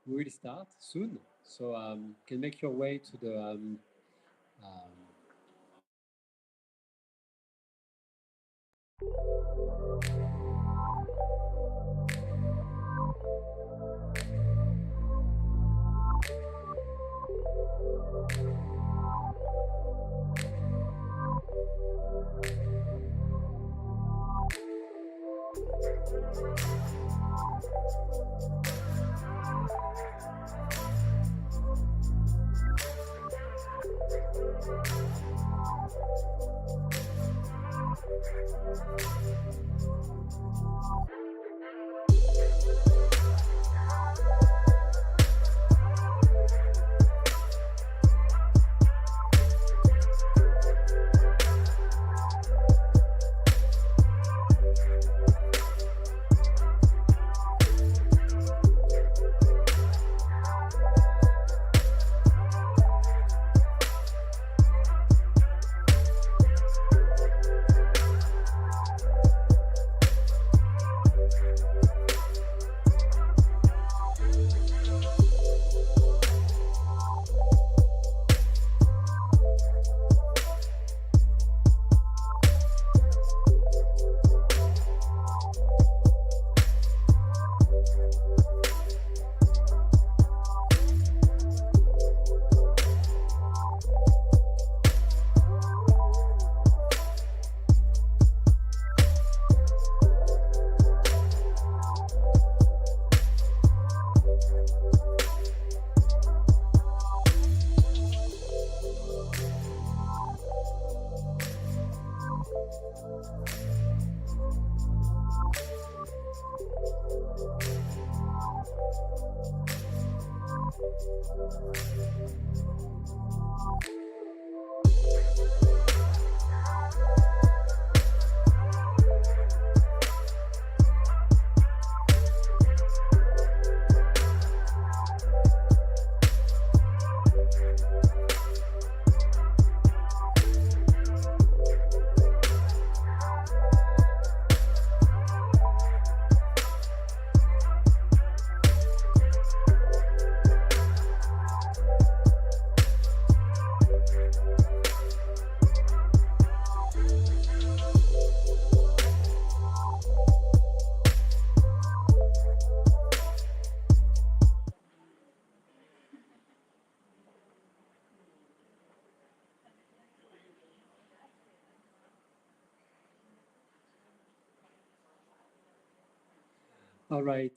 We will start soon, so can make your way to the All right.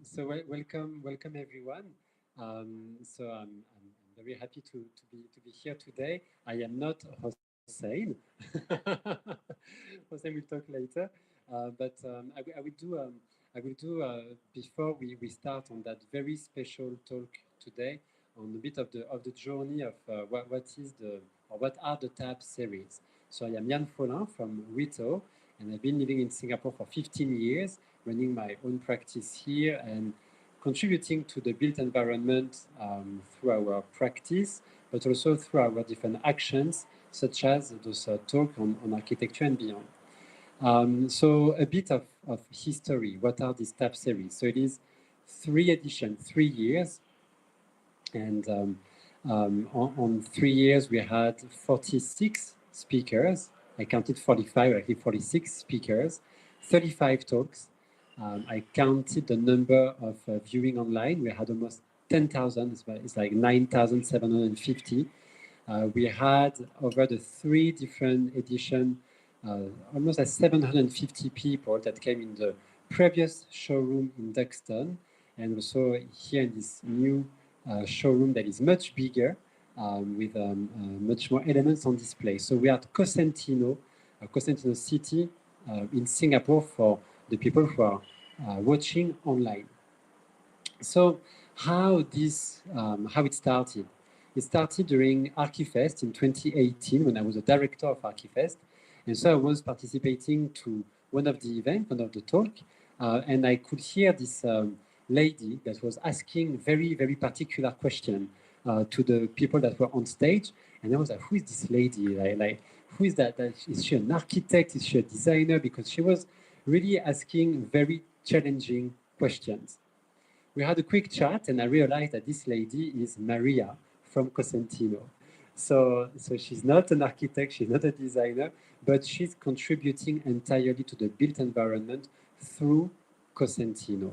So welcome everyone. I'm very happy to be here today. I am not Hossein. Hossein will talk later, but I will do before we start on that very special talk today on a bit of the journey of what is the or what are the TAP series. So I am Yann Follain from WITO, and I've been living in Singapore for 15 years, running my own practice here and contributing to the built environment through our practice, but also through our different actions, such as those talk on architecture and beyond. So a bit of history. What are these TAP series? So it is 3 editions, 3 years. And on 3 years, we had 46 speakers. I counted 45, actually 46 speakers, 35 talks. I counted the number of viewing online. We had almost 10,000. It's like 9,750. We had over the 3 different editions, almost like 750 people that came in the previous showroom in Duxton, and also here in this new showroom that is much bigger with much more elements on display. So we are at Cosentino, Cosentino City in Singapore for the people who are watching online. So how it started? It started during Archifest in 2018 when I was a director of Archifest. And so I was participating to one of the event, one of the talk, and I could hear this lady that was asking very, very particular question to the people that were on stage. And I was like, who is this lady? Like who is that? Is she an architect? Is she a designer? Because she was really asking very challenging questions. We had a quick chat, and I realized that this lady is Maria from Cosentino. So she's not an architect, she's not a designer, but she's contributing entirely to the built environment through Cosentino.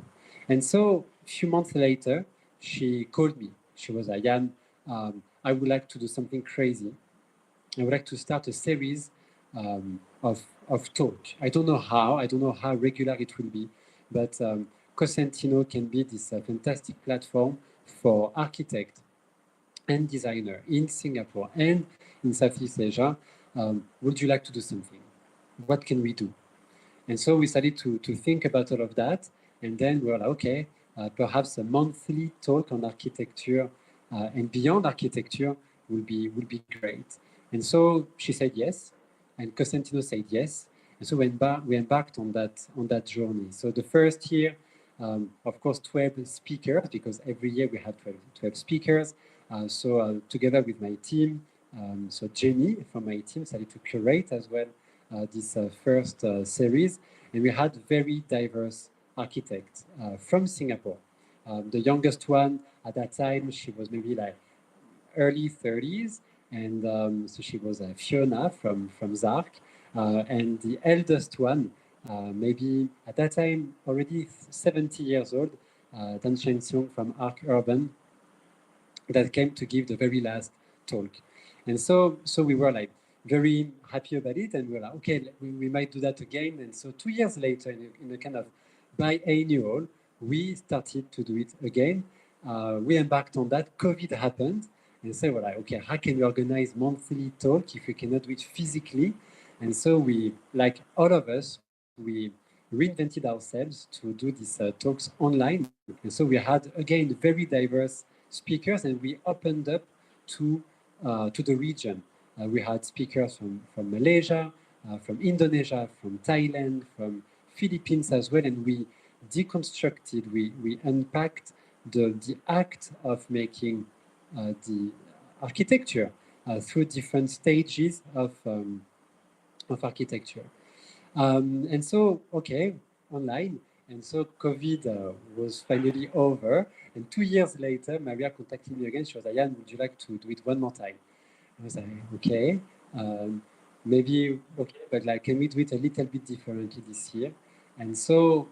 And so a few months later, she called me. She was like, Yann, I would like to do something crazy. I would like to start a series of talk. I don't know how regular it will be, but Cosentino can be this fantastic platform for architects and designer in Singapore and in Southeast Asia. Would you like to do something? What can we do? And so we started to think about all of that. And then we were like, okay, perhaps a monthly talk on architecture and beyond architecture will be great. And so she said yes, and Cosentino said yes. And so we embarked on that journey. So the first year, of course, 12 speakers, because every year we have 12 speakers. So together with my team, so Jenny from my team started to curate as well this first series. And we had very diverse architects from Singapore. The youngest one at that time, she was maybe like early 30s. And so she was Fiona from Zark. And the eldest one, maybe at that time already 70 years old, Dan Chen Seong from Arc Urban, that came to give the very last talk. And so we were like very happy about it, and we were like, okay, we might do that again. And so 2 years later, in a kind of biannual, we started to do it again. We embarked on that. COVID happened, and so we're like, okay, how can we organize monthly talk if we cannot do it physically? And so we, like all of us, we reinvented ourselves to do these talks online. And so we had, again, very diverse speakers, and we opened up to the region. We had speakers from Malaysia, from Indonesia, from Thailand, from Philippines as well, and we deconstructed, we unpacked the act of making the architecture through different stages of architecture. And so, okay, online. And so COVID was finally over. And 2 years later, Maria contacted me again. She was like, Yann, would you like to do it one more time? I was like, okay, maybe, okay, but like, can we do it a little bit differently this year? And so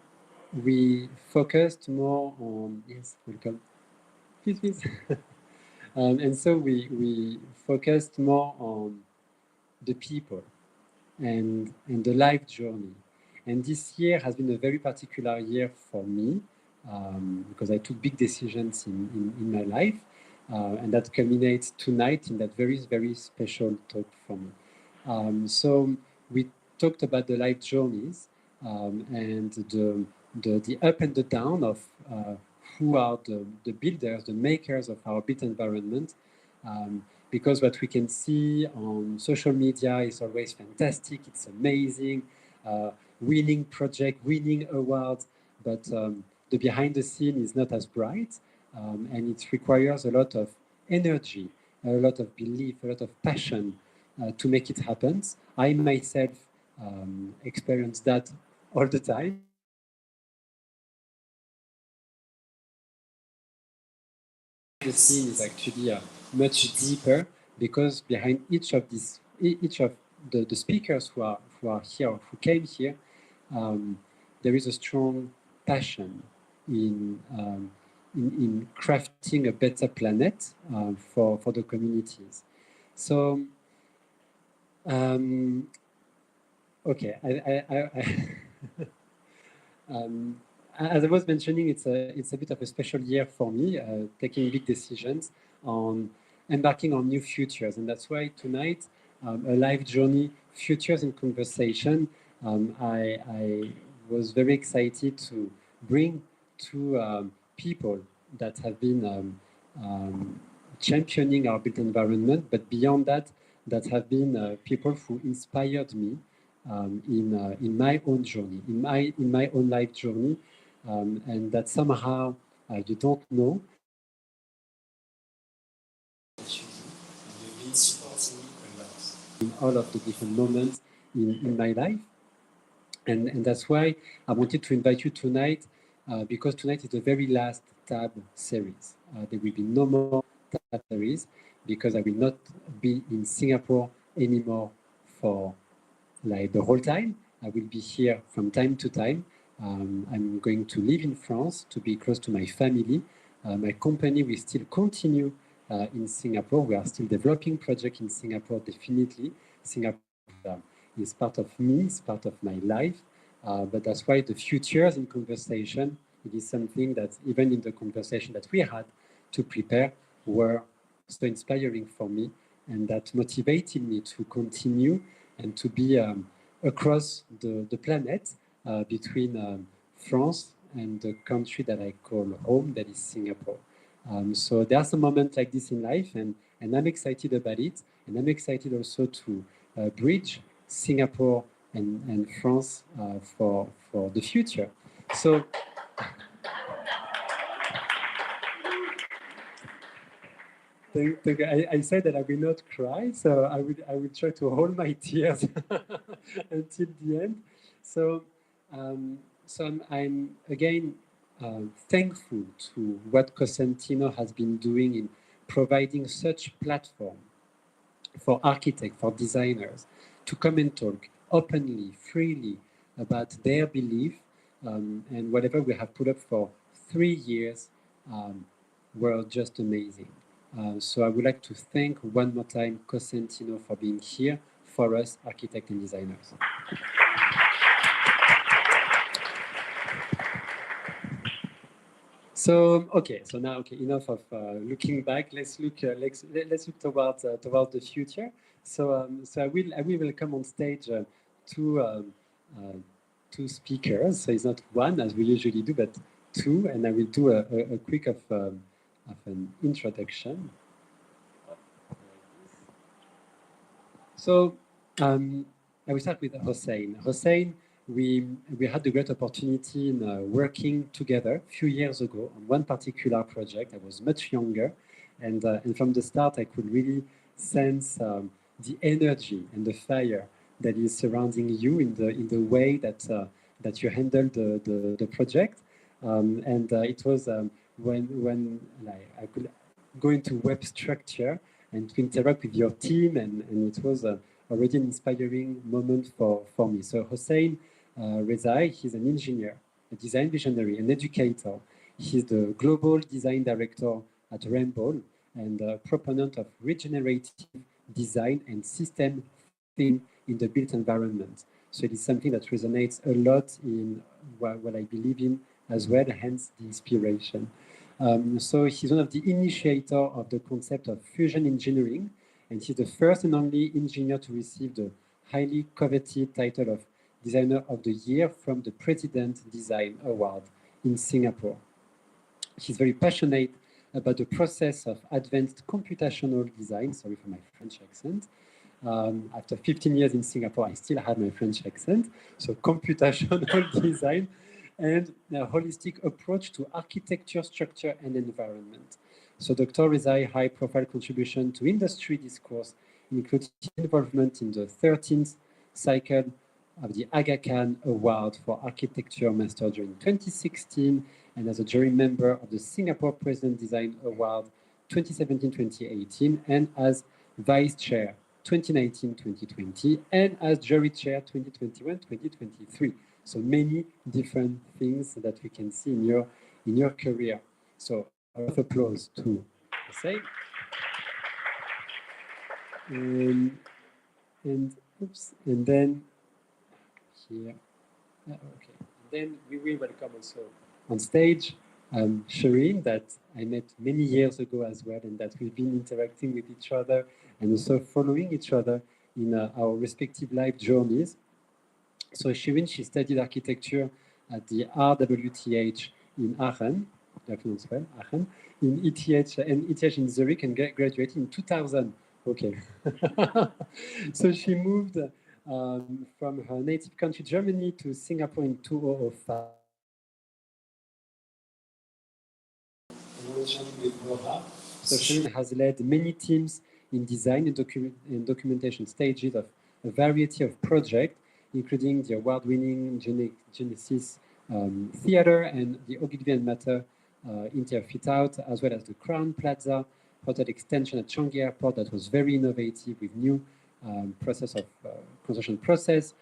we focused more on, yes, welcome, please, please. And so we focused more on the people and the life journey. And this year has been a very particular year for me because I took big decisions in my life. And that culminates tonight in that very, very special talk for me. So we talked about the life journeys and the up and the down of who are the builders, the makers of our built environment. Because what we can see on social media is always fantastic, it's amazing, winning project, winning awards, but the behind the scene is not as bright, and it requires a lot of energy, a lot of belief, a lot of passion to make it happen. I myself experience that all the time. The scene is actually much deeper because behind each of the speakers who are here, who came here, there is a strong passion in crafting a better planet for the communities. So, okay, as I was mentioning, it's a bit of a special year for me, taking big decisions on embarking on new futures, and that's why tonight, a life journey, futures in conversation. I was very excited to bring two people that have been championing our built environment, but beyond that, that have been people who inspired me in my own journey, in my own life journey, and that somehow you don't know. You've been supporting me a lot in all of the different moments in my life. And that's why I wanted to invite you tonight, because tonight is the very last tab series. There will be no more tab series because I will not be in Singapore anymore for like the whole time. I will be here from time to time. I'm going to live in France to be close to my family. My company will still continue in Singapore. We are still developing projects in Singapore, definitely. Singapore is part of me, it's part of my life. But that's why the futures in conversation, it is something that even in the conversation that we had to prepare were so inspiring for me, and that motivated me to continue and to be across the planet between France and the country that I call home, that is Singapore. So there are some moments like this in life, and I'm excited about it. And I'm excited also to bridge Singapore and France for the future. So I said that I will not cry, so I will try to hold my tears until the end. So I'm again thankful to what Cosentino has been doing in providing such platform for architects, for designers, to come and talk openly, freely about their belief, and whatever we have put up for 3 years were just amazing. So I would like to thank one more time Cosentino for being here for us, architects and designers. So okay, so now enough of looking back. Let's look towards the future. So I will welcome on stage two speakers. So it's not one as we usually do, but two, and I will do a quick of an introduction. So I will start with Hossein. Hossein, we had the great opportunity in working together a few years ago on one particular project. I was much younger, and from the start, I could really sense the energy and the fire that is surrounding you in the way that you handled the project. It was when like, I could go into web structure and to interact with your team, and it was already an inspiring moment for me. So Hossein Rezai, he's an engineer, a design visionary, an educator. He's the global design director at Ramboll and a proponent of regenerative design and system thinking in the built environment. So it is something that resonates a lot in what I believe in as well, hence the inspiration. So he's one of the initiators of the concept of fusion engineering, and he's the first and only engineer to receive the highly coveted title of Designer of the Year from the President Design Award in Singapore. He's very passionate about the process of advanced computational design. Sorry for my French accent. After 15 years in Singapore, I still have my French accent. So computational design and a holistic approach to architecture, structure, and environment. So Dr. Rezai's high-profile contribution to industry discourse includes involvement in the 13th cycle of the Aga Khan Award for Architecture Master during 2016, and as a jury member of the Singapore President Design Award 2017-2018, and as vice chair 2019-2020, and as jury chair 2021-2023. So many different things that we can see in your career. So a lot of applause to Hossein. And then here, okay. Then we will welcome also on stage Schirin, that I met many years ago as well, and that we've been interacting with each other and also following each other in our respective life journeys. So Schirin, she studied architecture at the RWTH in Aachen, I pronounce well, Aachen, in ETH in Zurich, and graduated in 2000. Okay. So she moved from her native country, Germany, to Singapore in 2005. With WOHA. So Schirin has led many teams in design and documentation stages of a variety of projects, including the award-winning Genesis Theatre and the Ogilvy and Matter interior fit-out, as well as the Crown Plaza hotel extension at Changi Airport that was very innovative with new process of construction process,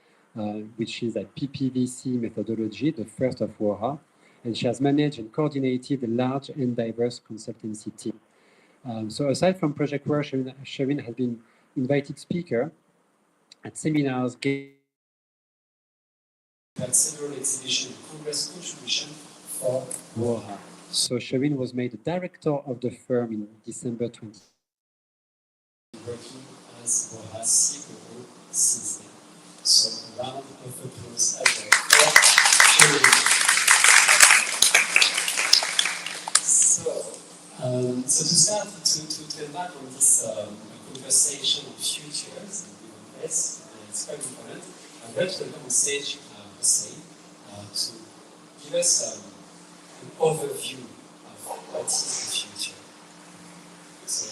which is a PPVC methodology, the first of WOHA. And she has managed and coordinated a large and diverse consultancy team. So aside from project work, Schirin has been invited speaker at seminars, had several exhibition and congress contribution for WOHA. So Schirin was made the director of the firm in December 20, working as WOHA COO since then. So a round of applause as well for Schirin. So to start, to embark on this conversation on futures and business, it's quite important. I'm going to welcome on stage Hossein to give us an overview of what is the future. So,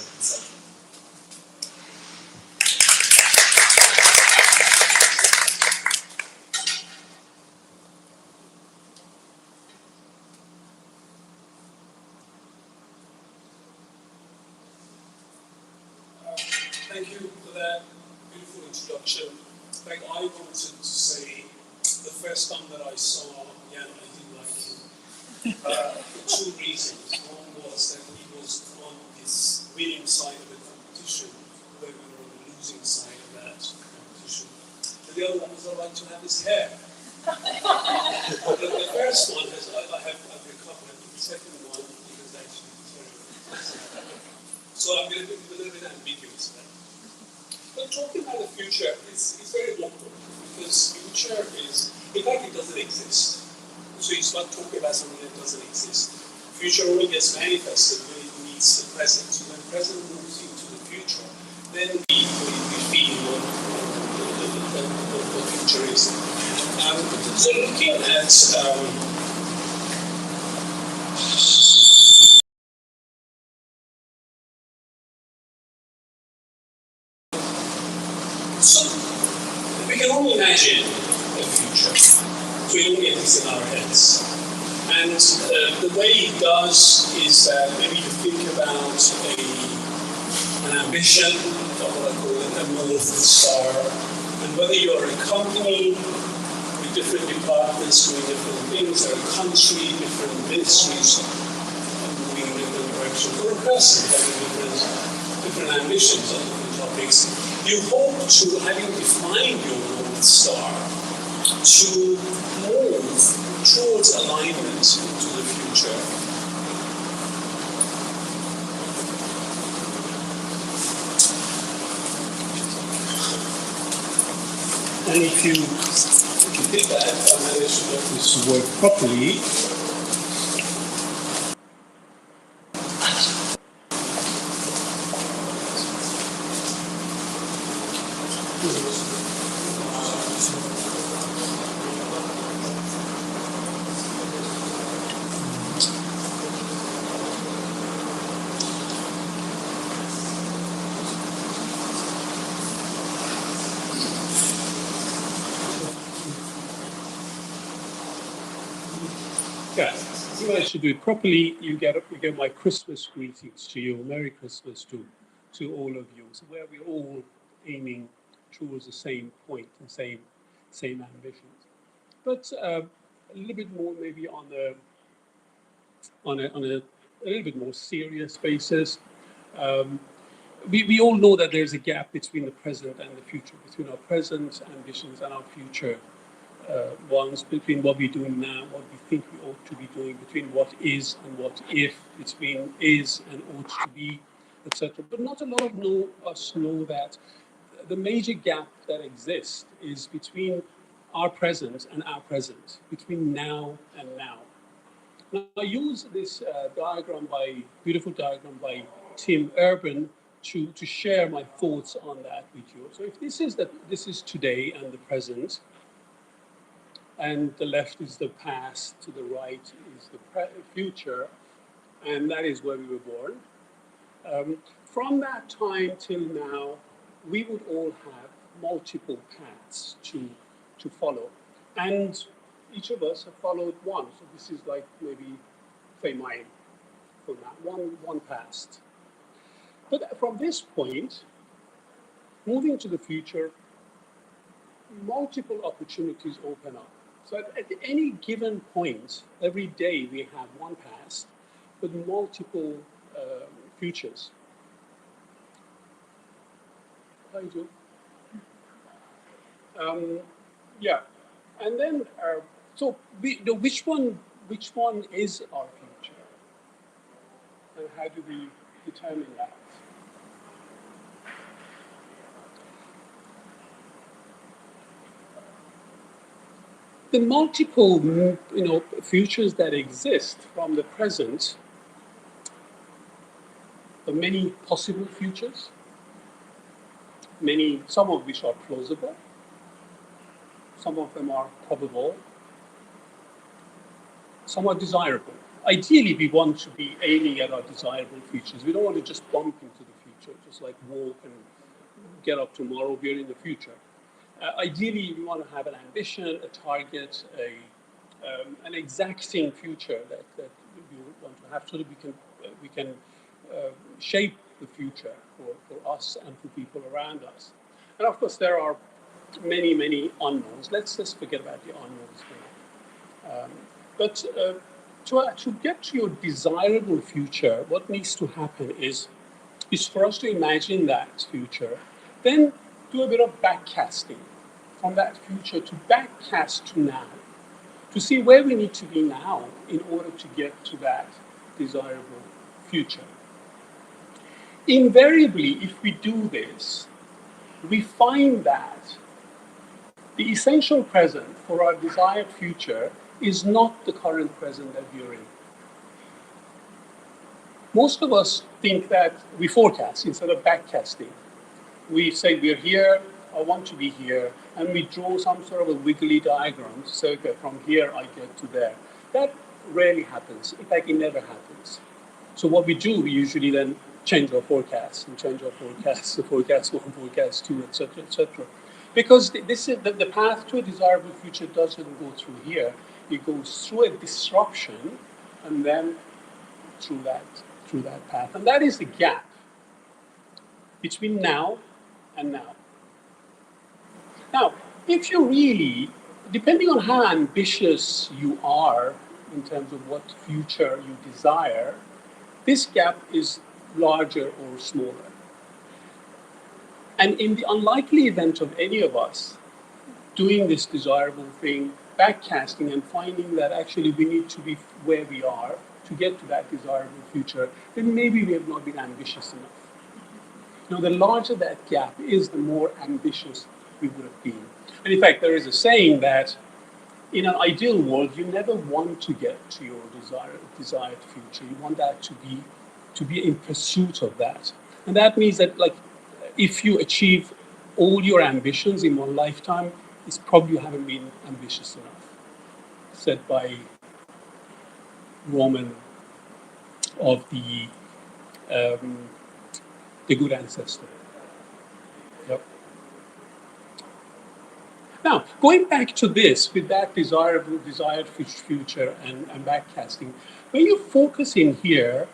thank you for that beautiful introduction. Like I wanted to say, the first time that I saw Yann, I didn't like him for two reasons. One was that he was on this winning side of the competition, where we were on the losing side of that competition. And the other one was I like to have his hair. The first one is I have recovered. The second one is actually very. So I'm going to be a little bit ambiguous there. But talking about the future is very important, because future is, in fact, it doesn't exist. So you start talking about something that doesn't exist. Future only gets manifested when it meets the present. So when the present moves into the future, then we feel what the future is. So looking at so we can only imagine the future. So we only have this in our heads. And the way it does is that maybe you think about an ambition, or what I call a North Star, and whether you're a company with different departments doing different things, or a country, different ministries moving in different directions, or a person having different ambitions on different topics. You hope to, having defined your North Star, to move towards alignment to the future. And if you did that, I managed to get this to work properly. Yeah, you managed to do it properly. You get my Christmas greetings to you, Merry Christmas to all of you. So where we're all aiming towards the same point and same ambitions, but a little bit more maybe on a little bit more serious basis. We all know that there's a gap between the present and the future, between our present ambitions and our future ones, between what we're doing now, what we think we ought to be doing, between what is and what if, between is and ought to be, etc. But not a lot of us know that the major gap that exists is between our present and our present, between now and now. Now, I use this beautiful diagram by Tim Urban to share my thoughts on that with you. So if this is today and the present, and the left is the past, to the right is the future, and that is where we were born. From that time till now, we would all have multiple paths to follow, and each of us have followed one. So this is like maybe, say, mine for now, one past. But from this point, moving to the future, multiple opportunities open up. So at any given point, every day we have one past with multiple futures. How do you do? Yeah, and then so which one is our future, and how do we determine that? The multiple, futures that exist from the present, the many possible futures, some of which are plausible, some of them are probable, some are desirable. Ideally, we want to be aiming at our desirable futures. We don't want to just bump into the future, just like walk and get up tomorrow, we're in the future. Ideally, we want to have an ambition, a target, an exacting future that we want to have, so that we can shape the future for us and for people around us. And of course, there are many unknowns. Let's forget about the unknowns for now. But to get to your desirable future, what needs to happen is for us to imagine that future, then do a bit of backcasting from that future to backcast to now, to see where we need to be now in order to get to that desirable future. Invariably, if we do this, we find that the essential present for our desired future is not the current present that we are in. Most of us think that we forecast instead of backcasting. We say we're here, I want to be here, and we draw some sort of a wiggly diagram to say, okay, from here I get to there. That rarely happens. In fact, it never happens. So what we do, we usually then change our forecasts, the forecast 1, forecast 2, etc. Because this is the path to a desirable future doesn't go through here. It goes through a disruption and then through that path. And that is the gap between now and now. Now, if you really, depending on how ambitious you are in terms of what future you desire, this gap is larger or smaller. And in the unlikely event of any of us doing this desirable thing, backcasting and finding that actually we need to be where we are to get to that desirable future, then maybe we have not been ambitious enough. Now, the larger that gap is, the more ambitious we would have been. And in fact, there is a saying that in an ideal world, you never want to get to your desired future. You want that to be in pursuit of that. And that means that, like, if you achieve all your ambitions in one lifetime, it's probably you haven't been ambitious enough. Said by Roman of the good ancestor. Yep. Now, going back to this, with that desired future and backcasting, when you focus in here,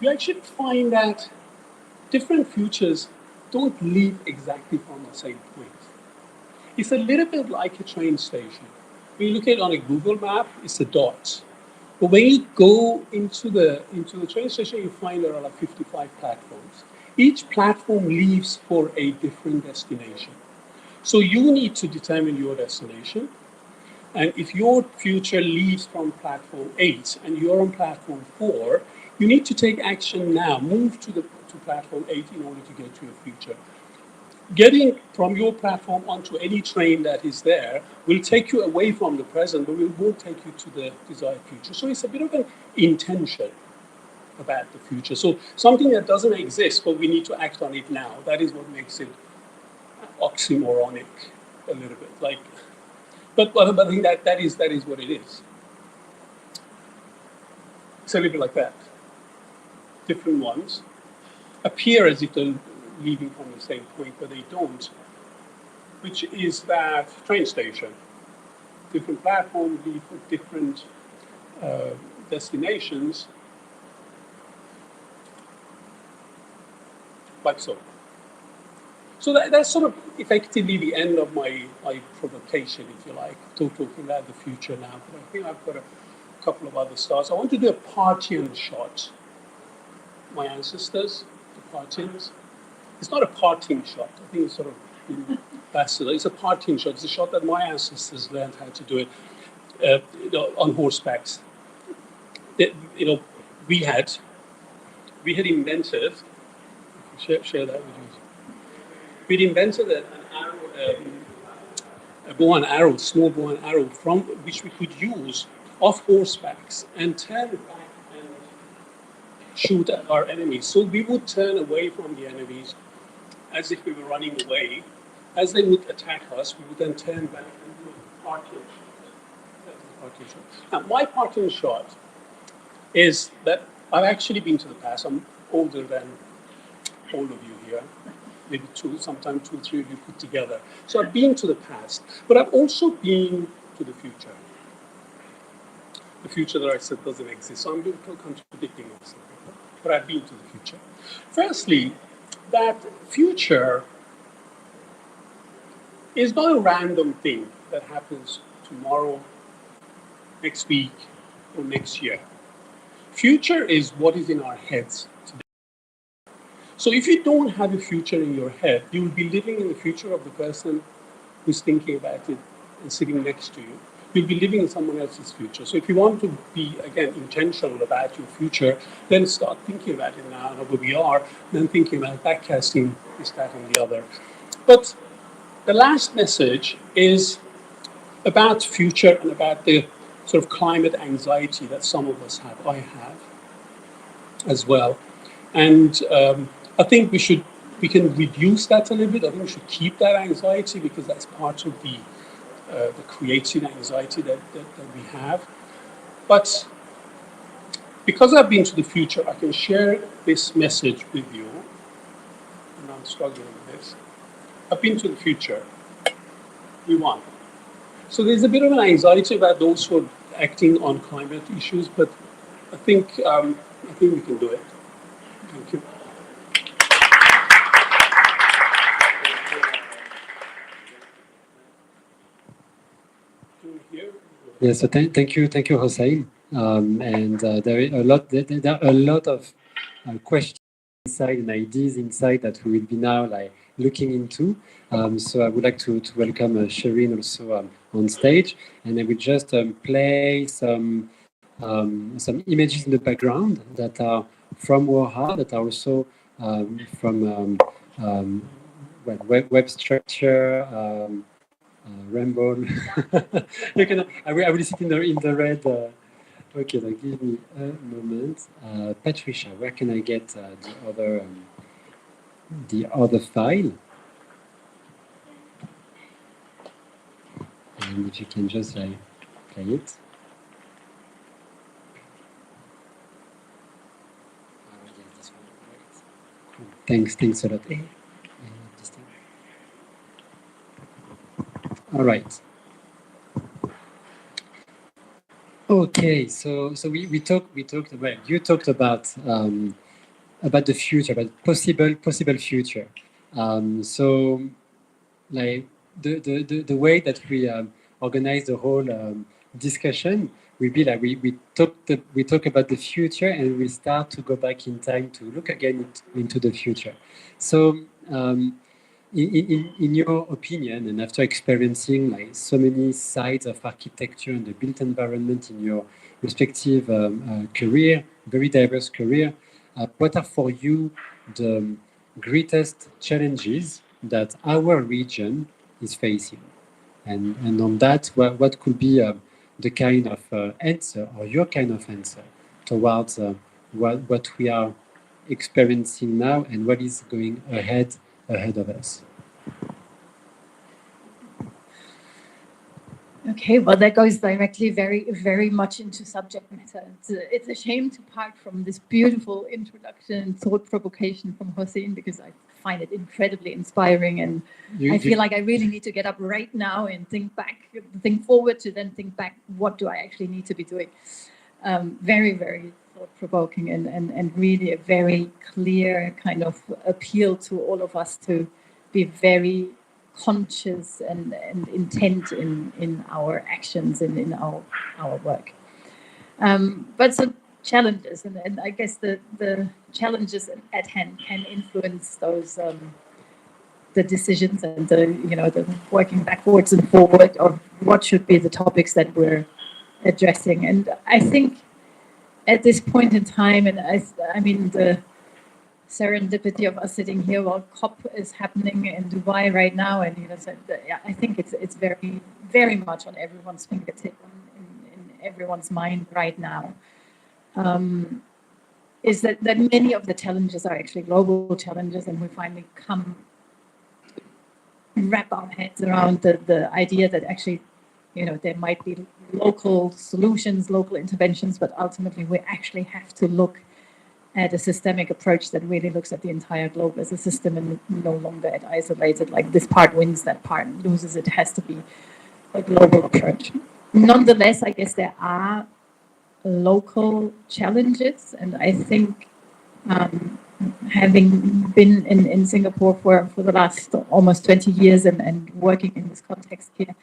you actually find that different futures don't lead exactly from the same point. It's a little bit like a train station. When you look at it on a Google map, it's a dot. But when you go into the train station, you find there are like 55 platforms. Each platform leaves for a different destination. So you need to determine your destination. And if your future leaves from platform 8 and you're on platform 4, you need to take action now. Move to platform 8 in order to get to your future. Getting from your platform onto any train that is there will take you away from the present, but it won't take you to the desired future. So it's a bit of an intention. about the future. So something that doesn't exist, but we need to act on it now. That is what makes it oxymoronic a little bit. Like, but I think that is what it is. It's a little bit like that. Different ones appear as if they're leaving from the same point, but they don't. Which is that train station. Different platforms lead for different destinations, like so. So that's sort of effectively the end of my provocation, if you like, talking about the future now. But I think I've got a couple of other stars. I want to do a Parthian shot. My ancestors, the Parthians. It's not a parting shot. I think it's sort of bastard. It's a parting shot. It's a shot that my ancestors learned how to do it on horsebacks. We had invented. Share that with you. We'd invented an arrow, a bow and arrow, small bow and arrow, from which we could use off horsebacks and turn back and shoot at our enemies. So we would turn away from the enemies as if we were running away. As they would attack us, we would then turn back and do a Parthian shot. Now, my Parthian shot is that I've actually been to the past. I'm older than all of you here. Maybe sometimes two, three of you put together. So I've been to the past, but I've also been to the future. The future that I said doesn't exist, so I'm contradicting myself. But I've been to the future. Firstly, that future is not a random thing that happens tomorrow, next week, or next year. Future is what is in our heads today. So if you don't have a future in your head, you'll be living in the future of the person who's thinking about it and sitting next to you. You'll be living in someone else's future. So if you want to be, again, intentional about your future, then start thinking about it now, where we are, then thinking about backcasting this, that, and the other. But the last message is about future and about the sort of climate anxiety that some of us have. I have as well. And I think we can reduce that a little bit. I think we should keep that anxiety because that's part of the creative anxiety that we have. But because I've been to the future, I can share this message with you. And I'm struggling with this. I've been to the future. We won. So there's a bit of an anxiety about those who are acting on climate issues, but I think we can do it. Thank you. Yeah, so thank you, Hossein. And there are a lot of questions inside and ideas inside that we will be now looking into. So I would like to welcome Schirin also on stage, and I will just play some images in the background that are from WOHA, that are also from web structure. Ramboll. I will sit in the red. Okay, now give me a moment. Patricia, where can I get the other file? And if you can just play it. This one. Right. Cool. Thanks a lot. All right. Okay, so we talked about, you talked about the future, about possible future. So like the way that we organize the whole discussion will be like we talk about the future and we start to go back in time to look again into the future. So in your opinion, and after experiencing so many sides of architecture and the built environment in your respective career, very diverse career, what are for you the greatest challenges that our region is facing? And on that, what could be the kind of answer or your kind of answer towards what we are experiencing now and what is going ahead of us. Okay, well, that goes directly very much into subject matter. It's a shame to part from this beautiful introduction, thought provocation from Hossein, because I find it incredibly inspiring, and I feel like I really need to get up right now and think forward to then think back, what do I actually need to be doing? Very thought-provoking and really a very clear kind of appeal to all of us to be very conscious and intent in our actions and in our work. But some challenges, and I guess the challenges at hand can influence those the decisions and the working backwards and forward of what should be the topics that we're addressing. And I think at this point in time, and I mean the serendipity of us sitting here while COP is happening in Dubai right now, and so I think it's very much on everyone's fingertip, in everyone's mind right now. Is that many of the challenges are actually global challenges, and we finally come to wrap our heads around the idea that actually, there might be local solutions, local interventions, but ultimately we actually have to look at a systemic approach that really looks at the entire globe as a system and no longer at isolated, like this part wins, that part loses. It has to be a global approach. Nonetheless, I guess there are local challenges, and I think having been in Singapore for the last almost 20 years and working in this context here,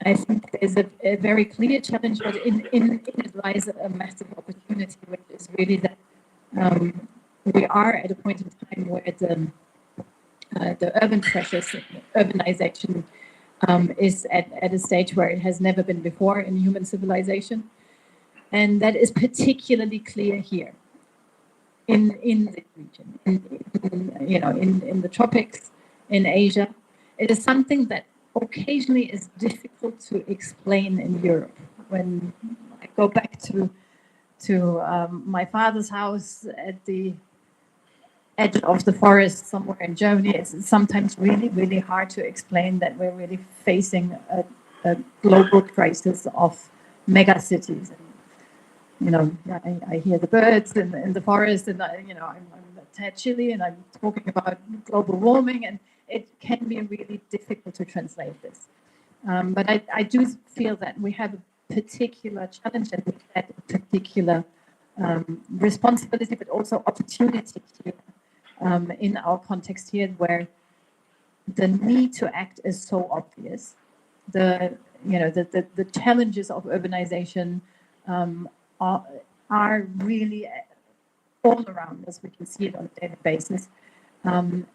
I think there's a very clear challenge, but in it lies a massive opportunity, which is really that we are at a point in time where the urban pressures, urbanization is at a stage where it has never been before in human civilization. And that is particularly clear here in the region, in the tropics, in Asia. It is something that occasionally is difficult to explain in Europe. When I go back to my father's house at the edge of the forest somewhere in Germany, it's sometimes really hard to explain that we're really facing a global crisis of mega cities. I hear the birds in the forest, and I'm a tad chilly, and I'm talking about global warming, and it can be really difficult to translate this. But I do feel that we have a particular challenge and a particular responsibility, but also opportunity here in our context here, where the need to act is so obvious. The challenges of urbanization are really all around us. We can see it on a daily basis. And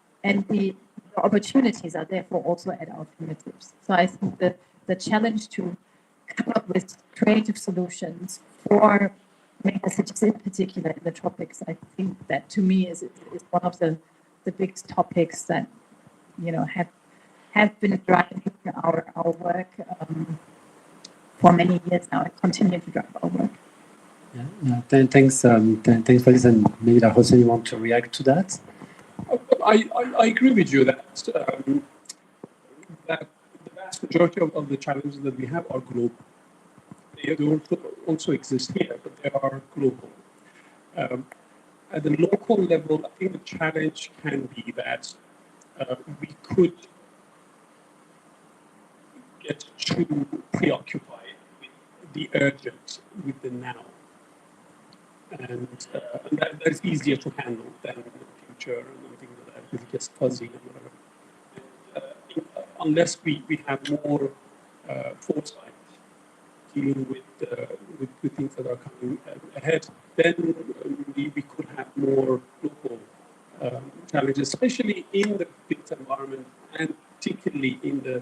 the opportunities are therefore also at our fingertips. So I think that the challenge to come up with creative solutions for megacities, in particular in the tropics, I think that to me is one of the biggest topics that have been driving our work for many years now, and continue to drive our work. Yeah. Thanks for this, and maybe Hossein, you want to react to that? I agree with you that the vast majority of the challenges that we have are global. They also exist here, but they are global. At the local level, I think the challenge can be that we could get too preoccupied with the urgent, with the now. And that is easier to handle than the future and things like that, because it gets fuzzy and whatever. And, unless we have more foresight dealing with things that are coming ahead, then we could have more local challenges, especially in the built environment, and particularly in the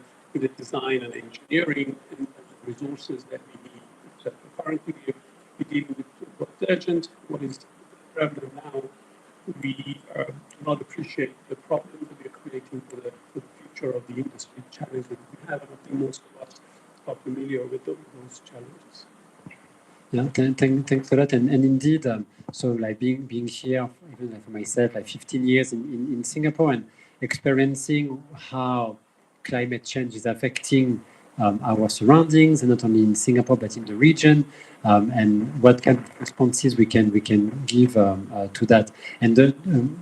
design and engineering and the resources that we need. So currently, we're dealing with what's urgent, what is prevalent now. We do not appreciate the problems that we are creating for the future of the industry, challenges that we have, and I think most of us are familiar with those challenges. Yeah, thanks a lot. And indeed, so like being here, even like for myself, like 15 years in Singapore and experiencing how climate change is affecting our surroundings, and not only in Singapore but in the region, and what kind of responses we can give to that. And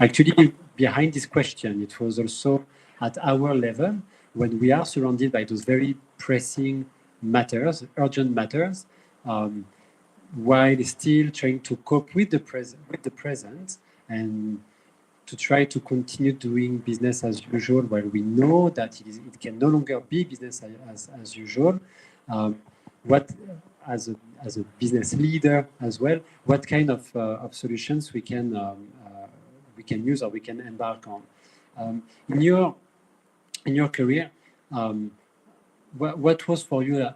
actually behind this question, it was also at our level when we are surrounded by those very pressing matters, urgent matters, while still trying to cope with the present and to try to continue doing business as usual, while we know that it can no longer be business as usual. What, as a business leader as well, what kind of solutions we can use or we can embark on in your career? What was for you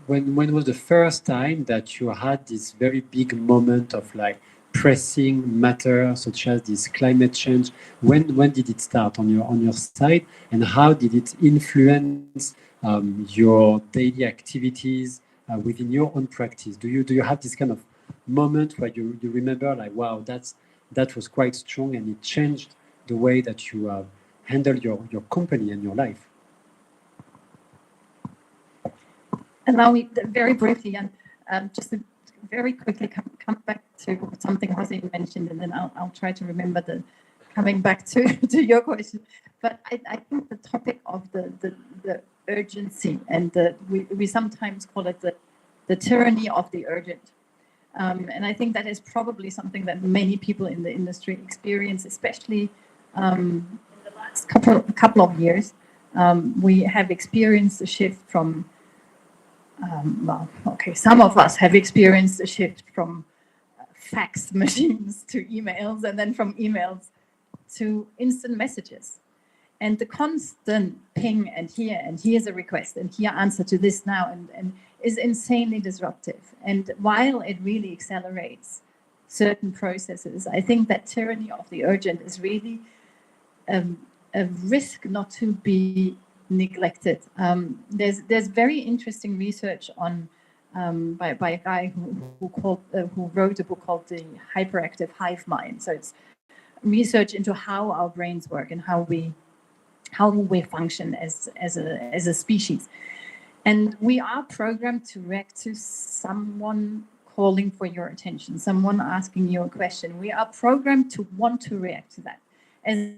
when was the first time that you had this very big moment of like pressing matter such as this climate change? When did it start on your side, and how did it influence your daily activities within your own practice? Do you have this kind of moment where you remember like, wow, that was quite strong and it changed the way that you handle your company and your life? Allow me very briefly, and just to very quickly come back to something Hossein mentioned, and then I'll try to remember coming back to your question. But I think the topic of the urgency, and we sometimes call it the tyranny of the urgent. And I think that is probably something that many people in the industry experience, especially in the last couple of years. We have experienced a shift from some of us have experienced a shift from fax machines to emails, and then from emails to instant messages. And the constant ping, and here's a request, and here answer to this now, and is insanely disruptive. And while it really accelerates certain processes, I think that tyranny of the urgent is really a risk not to be neglected. There's very interesting research on by a guy who wrote a book called The Hyperactive Hive Mind. So it's research into how our brains work and how we function as a species. And we are programmed to react to someone calling for your attention, someone asking you a question. We are programmed to want to react to that. As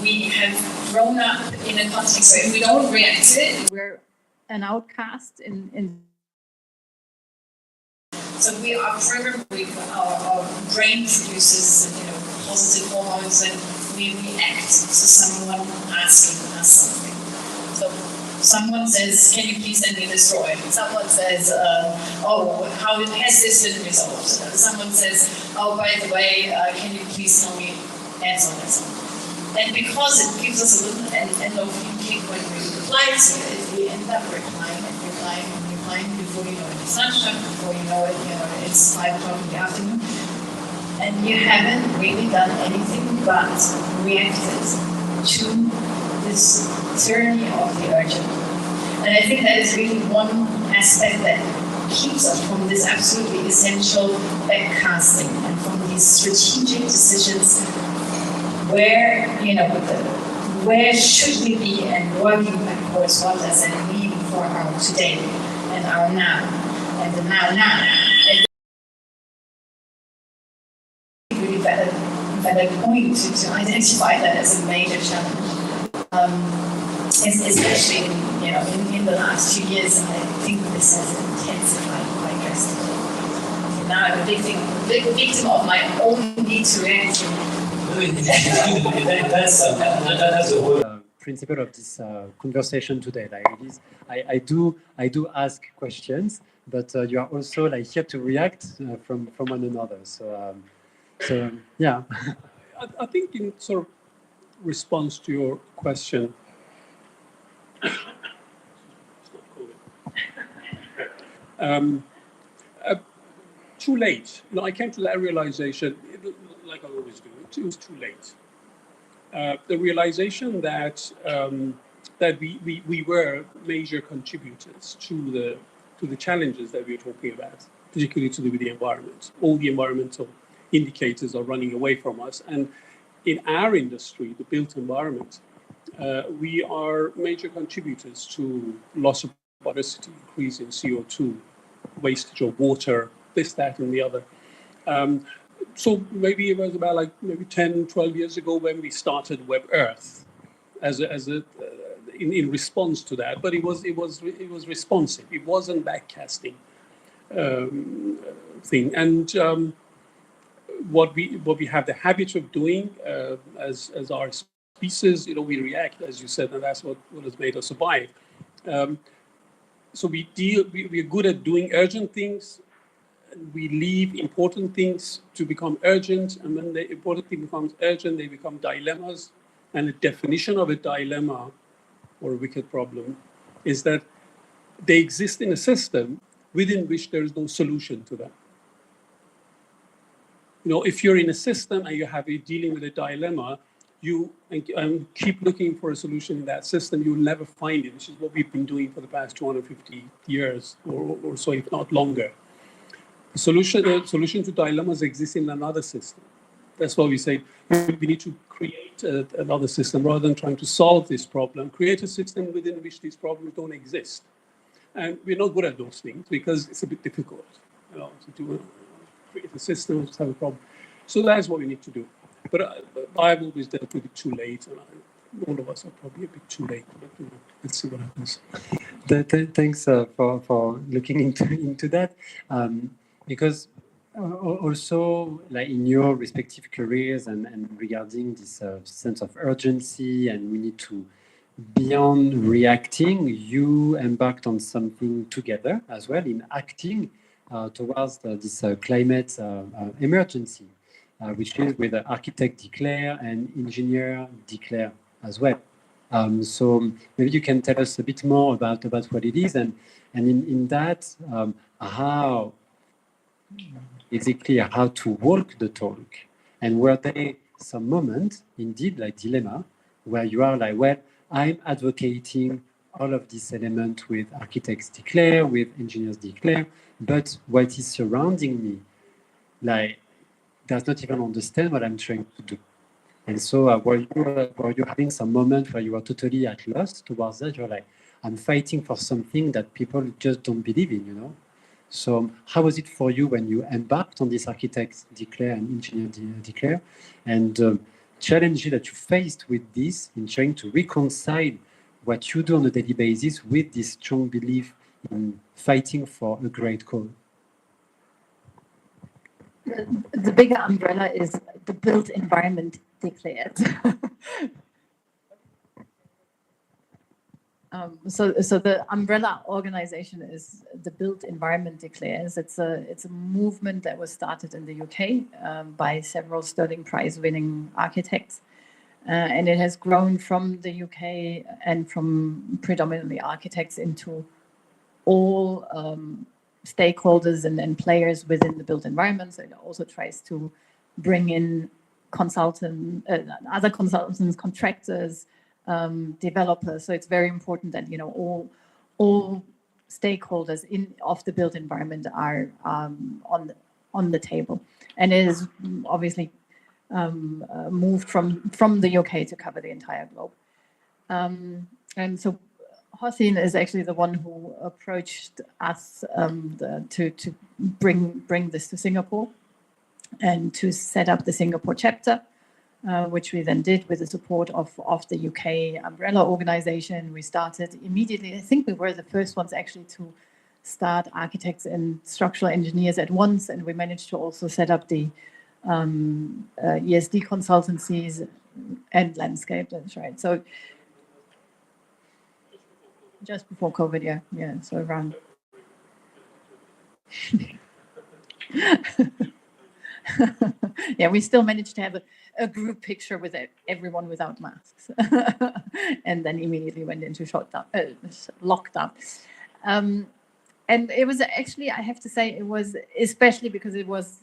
we have grown up in a context where if we don't react to it, we're an outcast in so we are programmed with our brain produces, positive hormones, and we react to someone asking us something. So someone says, "Can you please send me this drawing?" Someone says, "Oh, how has this been resolved?" Someone says, "Oh, by the way, can you please tell me?" And so on and so on. And because it gives us a little endorphin kick when we reply to it, we end up replying before you know it. It's lunchtime, before you know it, it's 5 o'clock in the afternoon. And you haven't really done anything but reacted to this tyranny of the urgent. And I think that is really one aspect that keeps us from this absolutely essential backcasting and from these strategic decisions where, where should we be, and working backwards, what does that mean for our today and our now, and the now. And really better point to identify that as a major challenge, especially in the last 2 years. I think this has intensified quite drastically. Now I'm a victim of my own need to react. That's the whole principle of this conversation today. Like it is, I do ask questions, but you are also like here to react from one another. So yeah. I think in sort of response to your question, too late. I came to that realization, like I always do. It was too late. The realization that that we were major contributors to the challenges that we're talking about, particularly to do with the environment. All the environmental indicators are running away from us. And in our industry, the built environment, we are major contributors to loss of biodiversity, increase in CO2, wastage of water, this, that, and the other. So maybe it was about like maybe 10, 12 years ago when we started Web Earth in response to that, but it was responsive. It wasn't backcasting thing. And what we have the habit of doing as our species, we react, as you said, and that's what has made us survive. So we're good at doing urgent things. We leave important things to become urgent, and when the important thing becomes urgent, they become dilemmas. And the definition of a dilemma or a wicked problem is that they exist in a system within which there is no solution to them. If you're in a system and you're dealing with a dilemma, you keep looking for a solution in that system, you'll never find it, which is what we've been doing for the past 250 years or so, if not longer. The solution to dilemmas exists in another system. That's why we say we need to create another system rather than trying to solve this problem. Create a system within which these problems don't exist. And we're not good at those things because it's a bit difficult to create a system, to have a problem. So that's what we need to do. But I've always dealt with it too late, and all of us are probably a bit too late. But let's see what happens. Thanks for looking into that. Because also, like in your respective careers and regarding this sense of urgency, and we need to, beyond reacting, you embarked on something together as well in acting towards this climate emergency, which is with the architect declare and engineer declare as well. So maybe you can tell us a bit more about what it is, and in that, how is it clear how to walk the talk? And were there some moments, indeed, like dilemma, where you are like, well, I'm advocating all of these elements with architects declare, with engineers declare, but what is surrounding me, like, does not even understand what I'm trying to do. And so were you having some moment where you were totally at loss towards that? You're like, I'm fighting for something that people just don't believe in, So how was it for you when you embarked on this architect declare and engineer declare, and challenges that you faced with this in trying to reconcile what you do on a daily basis with this strong belief in fighting for a great cause? The bigger umbrella is the built environment declared. So the umbrella organization is the Built Environment Declares. It's a movement that was started in the UK by several Stirling Prize winning architects, and it has grown from the UK and from predominantly architects into all stakeholders and players within the built environment. So it also tries to bring in other consultants, contractors, developers. So it's very important that all stakeholders of the built environment are on the table, and it is obviously moved from the UK to cover the entire globe. And so Hossein is actually the one who approached us to bring this to Singapore and to set up the Singapore chapter. Which we then did with the support of the UK umbrella organization. We started immediately. I think we were the first ones actually to start architects and structural engineers at once, and we managed to also set up the ESD consultancies and landscape. That's right. So just before COVID, yeah. So around. Yeah, we still managed to have a group picture with everyone without masks, and then immediately went into lockdown. And it was actually, I have to say, it was, especially because it was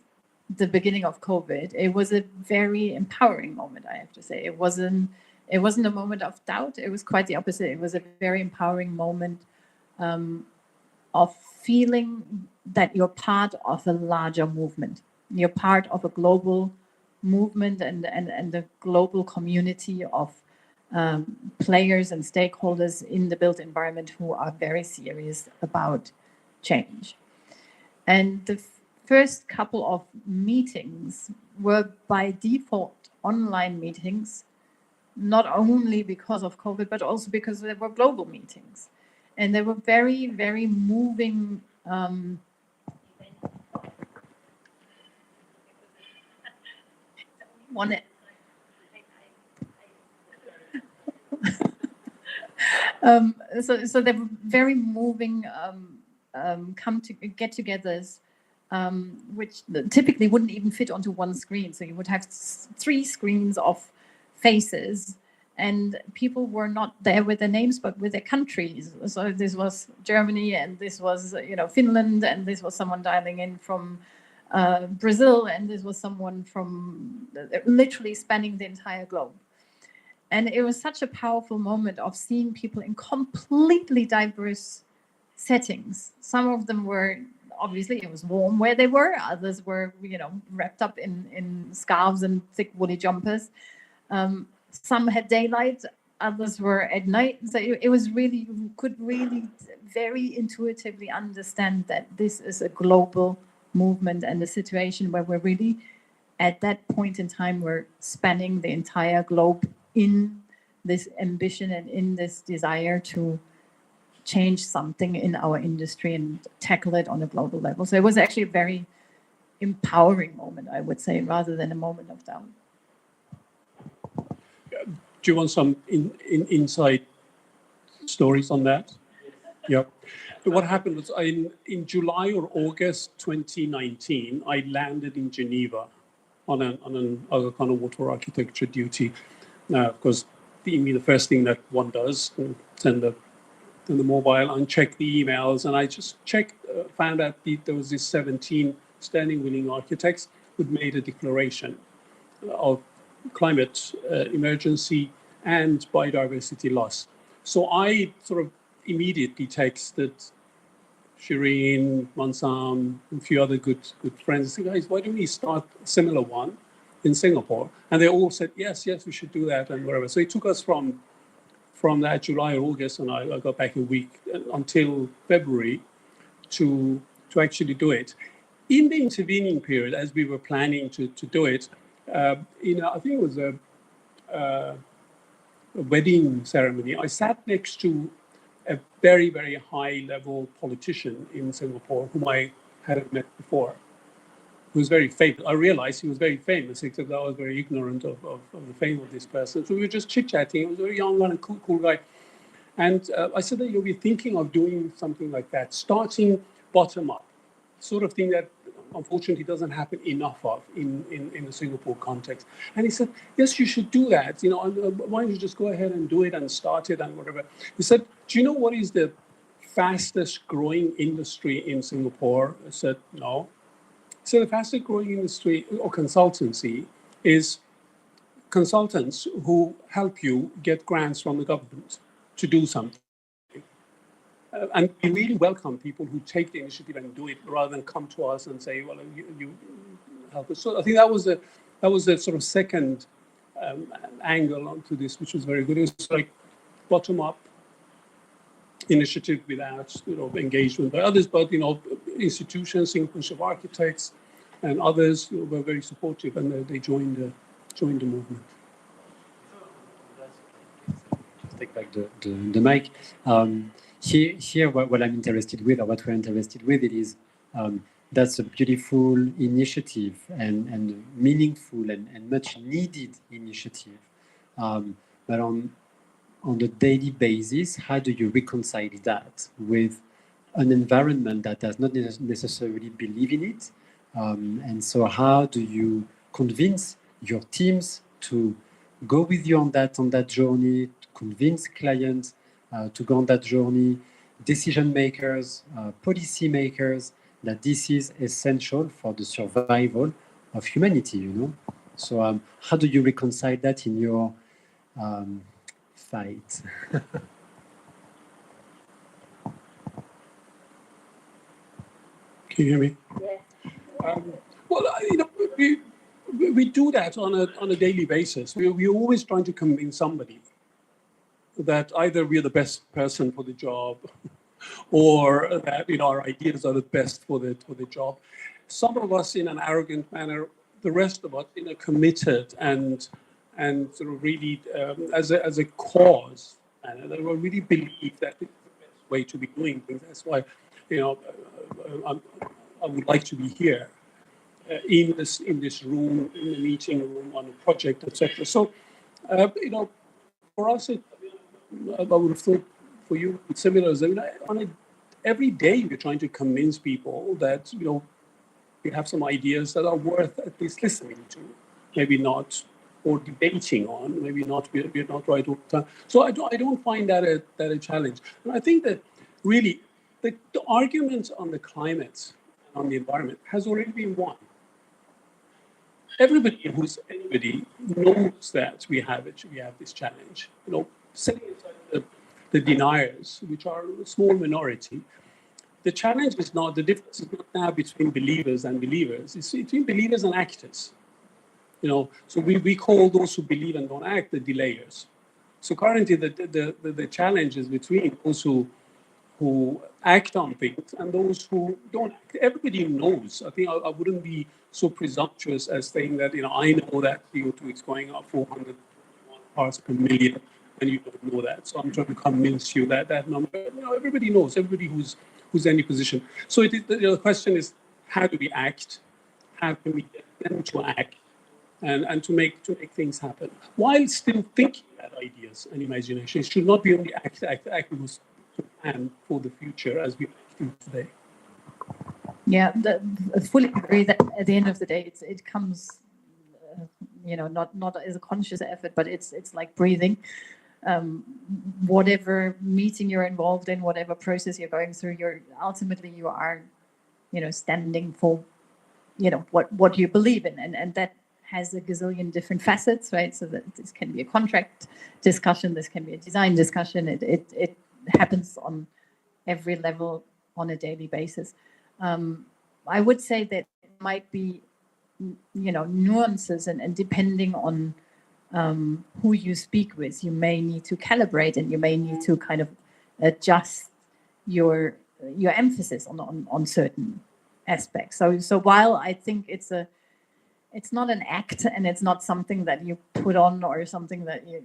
the beginning of COVID, it was a very empowering moment, I have to say. It wasn't It wasn't a moment of doubt. It was quite the opposite. It was a very empowering moment of feeling that you're part of a larger movement. You're part of a global movement and a global community of players and stakeholders in the built environment who are very serious about change. And the first couple of meetings were by default online meetings, not only because of COVID, but also because they were global meetings. And they were very, very moving. So they were very moving get-togethers, which typically wouldn't even fit onto one screen. So you would have 3 screens of faces, and people were not there with their names, but with their countries. So this was Germany, and this was Finland, and this was someone dialing in from Brazil, and this was someone from literally spanning the entire globe. And it was such a powerful moment of seeing people in completely diverse settings. Some of them were, obviously, it was warm where they were. Others were, wrapped up in scarves and thick woolly jumpers. Some had daylight, others were at night. So it was really, you could really very intuitively understand that this is a global movement and a situation where we're really, at that point in time, we're spanning the entire globe in this ambition and in this desire to change something in our industry and tackle it on a global level. So it was actually a very empowering moment, I would say, rather than a moment of doubt. Do you want some inside stories on that? Yeah. What happened was in July or August 2019, I landed in Geneva on an other kind of water architecture duty. Of course, the first thing that one does, send the mobile and check the emails. And I just checked, found out there was this 17 standing willing architects who'd made a declaration of climate emergency and biodiversity loss. So I sort of immediately texted Schirin, Mansam, and a few other good friends. I said, guys, why don't we start a similar one in Singapore? And they all said, yes, we should do that and whatever. So it took us from that July or August, and I got back a week until February to actually do it. In the intervening period, as we were planning to do it, I think it was a wedding ceremony. I sat next to a very, very high-level politician in Singapore whom I hadn't met before, who was very famous. I realized he was very famous, except I was very ignorant of the fame of this person. So we were just chit-chatting. He was a very young one and cool guy. And I said that we're thinking of doing something like that, starting bottom up, sort of thing that unfortunately doesn't happen enough of in the Singapore context. And he said, yes, you should do that. Why don't you just go ahead and do it and start it and whatever. He said, do you know what is the fastest growing industry in Singapore? I said, no. So the fastest growing industry or consultancy is consultants who help you get grants from the government to do something. And we really welcome people who take the initiative and do it rather than come to us and say, well, you help us. So I think that was the sort of second angle onto this, which was very good. It was like bottom-up initiative without engagement by others, but institutions, Singapore of Architects and others were very supportive, and they joined the movement. Just take back the mic. Here, what I'm interested with, or what we're interested with, it is that's a beautiful initiative and meaningful and much needed initiative. But on the daily basis, how do you reconcile that with an environment that does not necessarily believe in it? And so how do you convince your teams to go with you on that journey, to convince clients to go on that journey, decision makers, policy makers, that this is essential for the survival of humanity, So how do you reconcile that in your fight. Can you hear me? Yeah. Well, we do that on a daily basis. We're always trying to convince somebody that either we're the best person for the job, or that our ideas are the best for the job. Some of us in an arrogant manner, the rest of us in a committed and sort of really as a cause, and I really believe that it's the best way to be doing things. That's why I would like to be here in this room, in the meeting room, on a project, etc. So for us, I would have thought for you it's similar. Every day we're trying to convince people that we have some ideas that are worth at least listening to, maybe not, or debating on, maybe not. We're not right all the time. So I don't find that a challenge. And I think that really the arguments on the climate and on the environment has already been won. Everybody knows that we have this challenge. Setting aside the deniers, which are a small minority, the challenge is not, the difference is not now between believers and believers, it's between believers and actors. So we call those who believe and don't act the delayers. So currently the challenge is between those who act on things and those who don't act. Everybody knows. I think I wouldn't be so presumptuous as saying that, I know that CO2 is going up 400 parts per million, and you don't know that. So I'm trying to convince you that that number, everybody knows, everybody who's in any position. So the question is, how do we act? How can we get them to act and to make things happen while still thinking about ideas and imagination? It should not be only act was to plan for the future as we do today. Yeah, I fully agree that at the end of the day, it comes, not as a conscious effort, but it's like breathing. Whatever meeting you're involved in, whatever process you're going through, you are, standing for, what you believe in, and that has a gazillion different facets, right? So that this can be a contract discussion, this can be a design discussion. It happens on every level on a daily basis. I would say that it might be, nuances and depending on who you speak with, you may need to calibrate and you may need to kind of adjust your emphasis on certain aspects. So while I think it's not an act and it's not something that you put on or something that you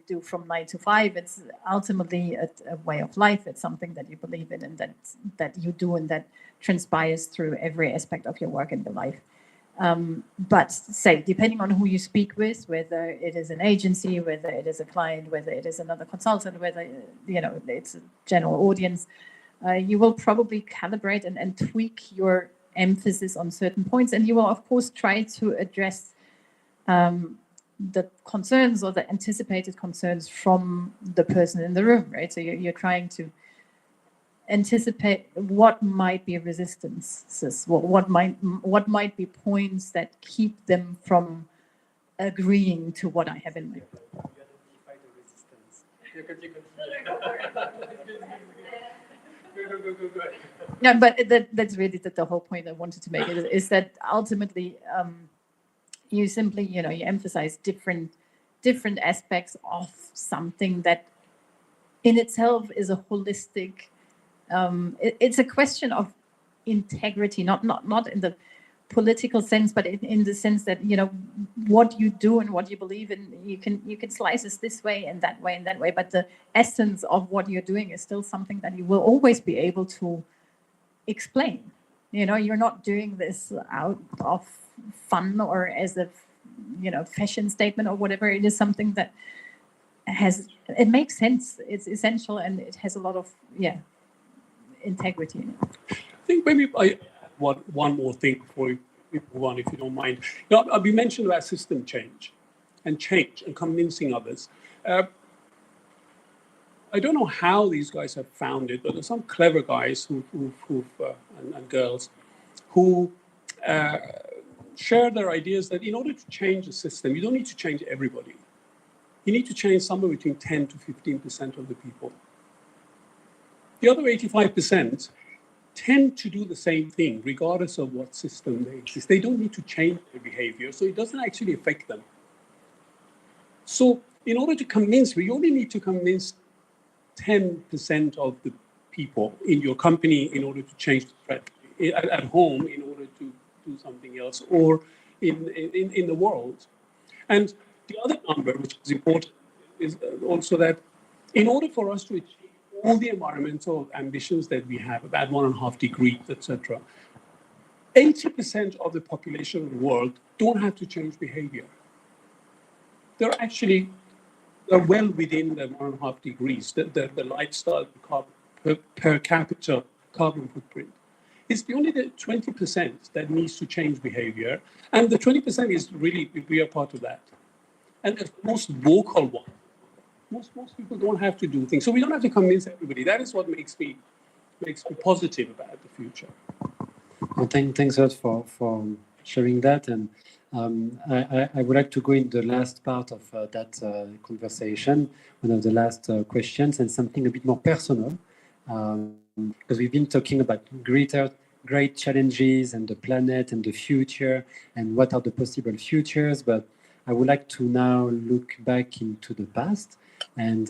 do from 9 to 5, it's ultimately a way of life. It's something that you believe in and that you do and that transpires through every aspect of your work and your life. But say, depending on who you speak with, whether it is an agency, whether it is a client, whether it is another consultant, whether it's a general audience, you will probably calibrate and tweak your emphasis on certain points, and you will of course try to address the concerns or the anticipated concerns from the person in the room, right? So you're trying to anticipate what might be resistances, what might be points that keep them from agreeing to what I have in mind. No, but that's really the whole point I wanted to make, is that ultimately you simply, you emphasize different aspects of something that in itself is a holistic, it's a question of integrity, not in the political sense, but in the sense that, what you do and what you believe in, you can slice this way and that way and that way, but the essence of what you're doing is still something that you will always be able to explain. You're not doing this out of fun or as a fashion statement or whatever. It is something that it makes sense, it's essential, and it has a lot of integrity in it. I think maybe I want one more thing before we move on, if you don't mind. We mentioned about system change and convincing others. I don't know how these guys have found it, but there's some clever guys and girls who share their ideas that in order to change the system, you don't need to change everybody. you need to change somewhere between 10 to 15% of the people. The other 85% tend to do the same thing, regardless of what system they exist. They don't need to change their behavior, so it doesn't actually affect them. So in order to convince, we only need to convince 10% of the people in your company in order to change the strategy, at home in order to do something else, or in the world. And the other number, which is important, is also that in order for us to achieve all the environmental ambitions that we have, about 1.5 degrees, etc., 80% of the population of the world don't have to change behavior. They're well within the 1.5 degrees, the lifestyle per capita carbon footprint. It's only the 20% that needs to change behavior, and the 20% is really, we are part of that. And the most vocal one. Most people don't have to do things, so we don't have to convince everybody. That is what makes me positive about the future. Well, thanks a lot for sharing that, and I would like to go in the last part of that conversation, one of the last questions, and something a bit more personal, because we've been talking about great challenges and the planet and the future and what are the possible futures, but I would like to now look back into the past, and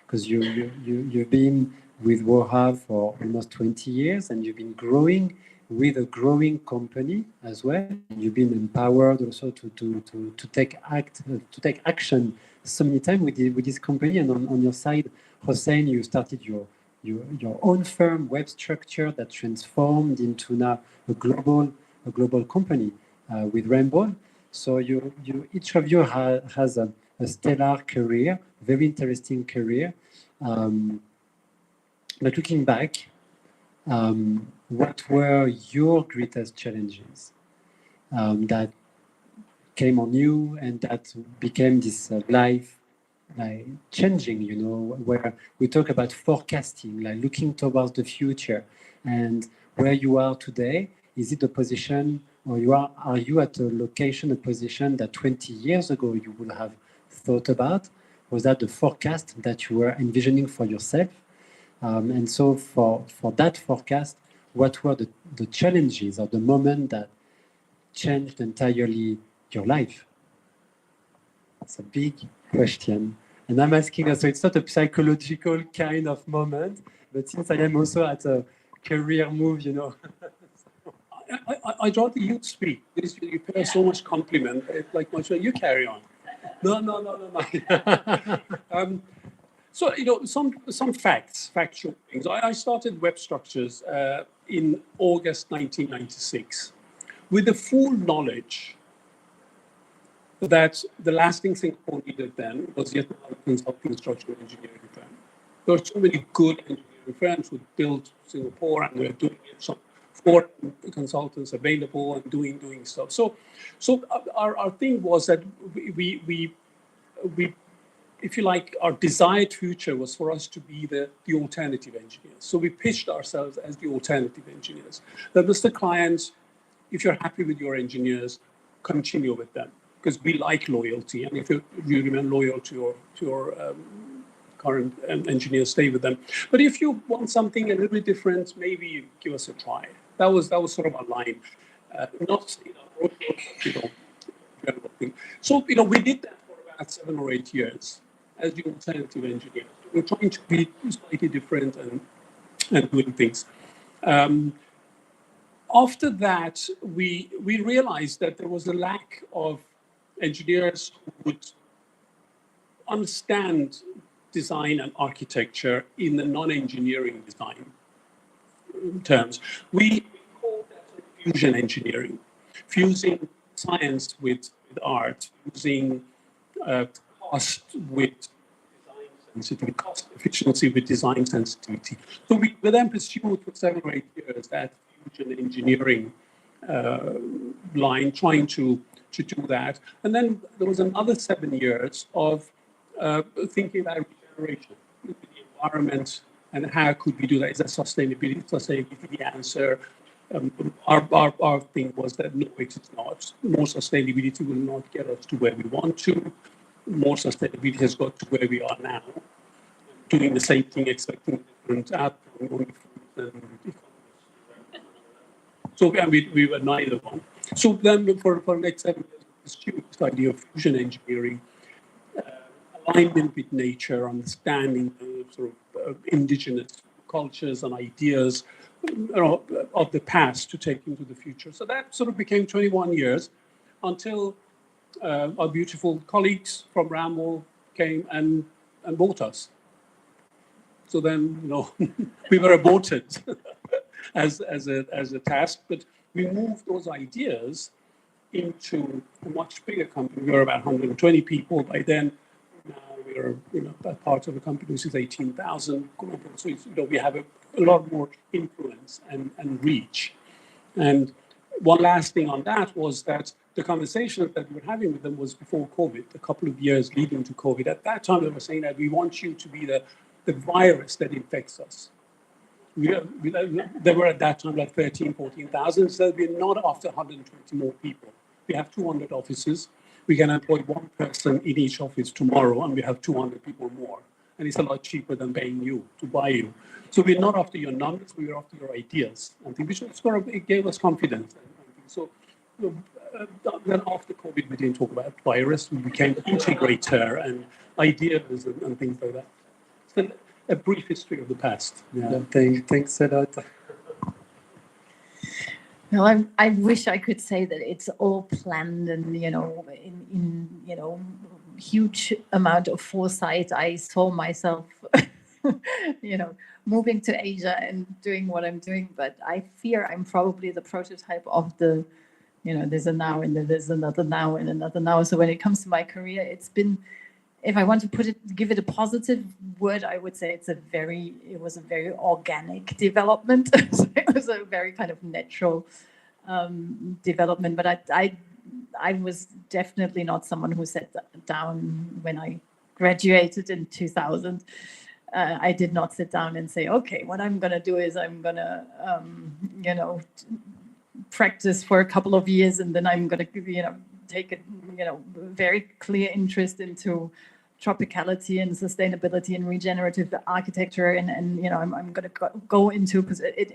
because you've been with WOHA for almost 20 years, and you've been growing with a growing company as well. You've been empowered also to take action so many times with this company. And on your side, Hossein, you started your own firm, web structure that transformed into now a global company with Ramboll. So each of you has a stellar career, very interesting career. But looking back, what were your greatest challenges that came on you and that became this life changing, where we talk about forecasting, like looking towards the future, and where you are today? Is it a position, or are you at a location, a position that 20 years ago you would have thought about? Was that the forecast that you were envisioning for yourself? And so for that forecast, what were the challenges or the moment that changed entirely your life? It's a big question. And I'm asking also, it's not a psychological kind of moment, but since I am also at a career move, I'd rather you speak, because you pay so much compliment. Like, you carry on. No. So, some factual things. I started Web Structures in August 1996 with the full knowledge that the last thing Singapore needed then was yet another consulting structural engineering firm. There were so many good engineering firms who built Singapore, and we're doing it. Some foreign consultants available and doing stuff. So our thing was that we if you like, our desired future was for us to be the alternative engineers. So we pitched ourselves as the alternative engineers. That was the clients, if you're happy with your engineers, continue with them, because we like loyalty. And if you remain loyal to your current engineers, stay with them. But if you want something a little bit different, maybe give us a try. That was sort of our line. So we did that for about 7 or 8 years as the alternative engineers. We're trying to be slightly different and doing things. After that, we realized that there was a lack of engineers who would understand design and architecture in the non-engineering design terms. We call that fusion engineering, fusing science with art, fusing cost with design sensitivity, cost efficiency with design sensitivity. So we then pursued for 7 or 8 years that fusion engineering line, trying to do that. And then there was another 7 years of thinking about regeneration, the environment, and how could we do that? Is that sustainability? The answer. Our thing was that no, it is not. More sustainability will not get us to where we want to. more sustainability has got to where we are now, doing the same thing, expecting different outcome on the food and economy. So we were neither one. So then for the next 7 years, pursued this idea of fusion engineering, alignment with nature, understanding the sort of indigenous cultures and ideas of the past to take into the future. So that sort of became 21 years until our beautiful colleagues from Ramboll came and bought us. So then, we were aborted as a task, but we moved those ideas into a much bigger company. We were about 120 people by then. Now we are, a part of a company which is 18,000 global. So we have a lot more influence and reach. And one last thing on that was that the conversations that we were having with them was before COVID, a couple of years leading to COVID. At that time, they were saying that we want you to be the virus that infects us. There were at that time like 13, 14,000. So we're not after 120 more people. We have 200 offices. We can employ one person in each office tomorrow, and we have 200 people more. And it's a lot cheaper than paying you to buy you. So we're not after your numbers, we're after your ideas. And it gave us confidence. So then after COVID, we didn't talk about virus. We became integrator and ideas and things like that. So a brief history of the past. Yeah, thanks a lot. Well, I wish I could say that it's all planned and, in huge amount of foresight. I saw myself, moving to Asia and doing what I'm doing. But I fear I'm probably the prototype of the, there's a now and then there's another now and another now. So when it comes to my career, it's been, if I want to give it a positive word, I would say it was a very organic development. So it was a very kind of natural development. But I was definitely not someone who sat down when I graduated in 2000. I did not sit down and say, okay, what I'm going to do is I'm going to, practice for a couple of years, and then I'm going to, take a very clear interest into tropicality and sustainability and regenerative architecture, and I'm going to go into, because it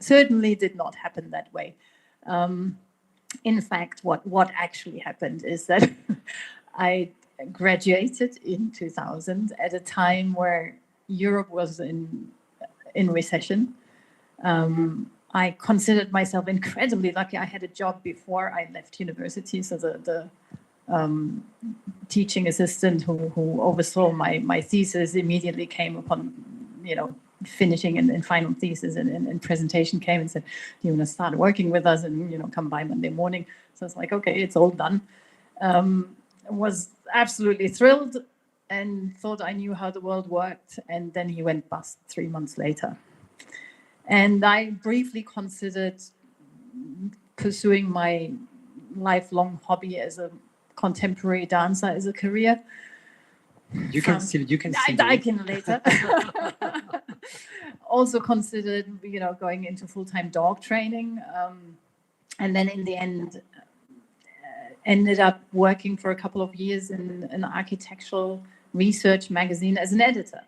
certainly did not happen that way. In fact, what actually happened is that I graduated in 2000 at a time where Europe was in recession. I considered myself incredibly lucky. I had a job before I left university, so the teaching assistant who oversaw my thesis immediately came upon, finishing and final thesis and presentation came and said, "Do you want to start working with us and come by Monday morning?" So it's like, okay, it's all done. Was absolutely thrilled and thought I knew how the world worked, and then he went bust 3 months later. And I briefly considered pursuing my lifelong hobby as a contemporary dancer as a career. You can still I can later. Also considered, going into full-time dog training, and then in the end, ended up working for a couple of years in an architectural research magazine as an editor.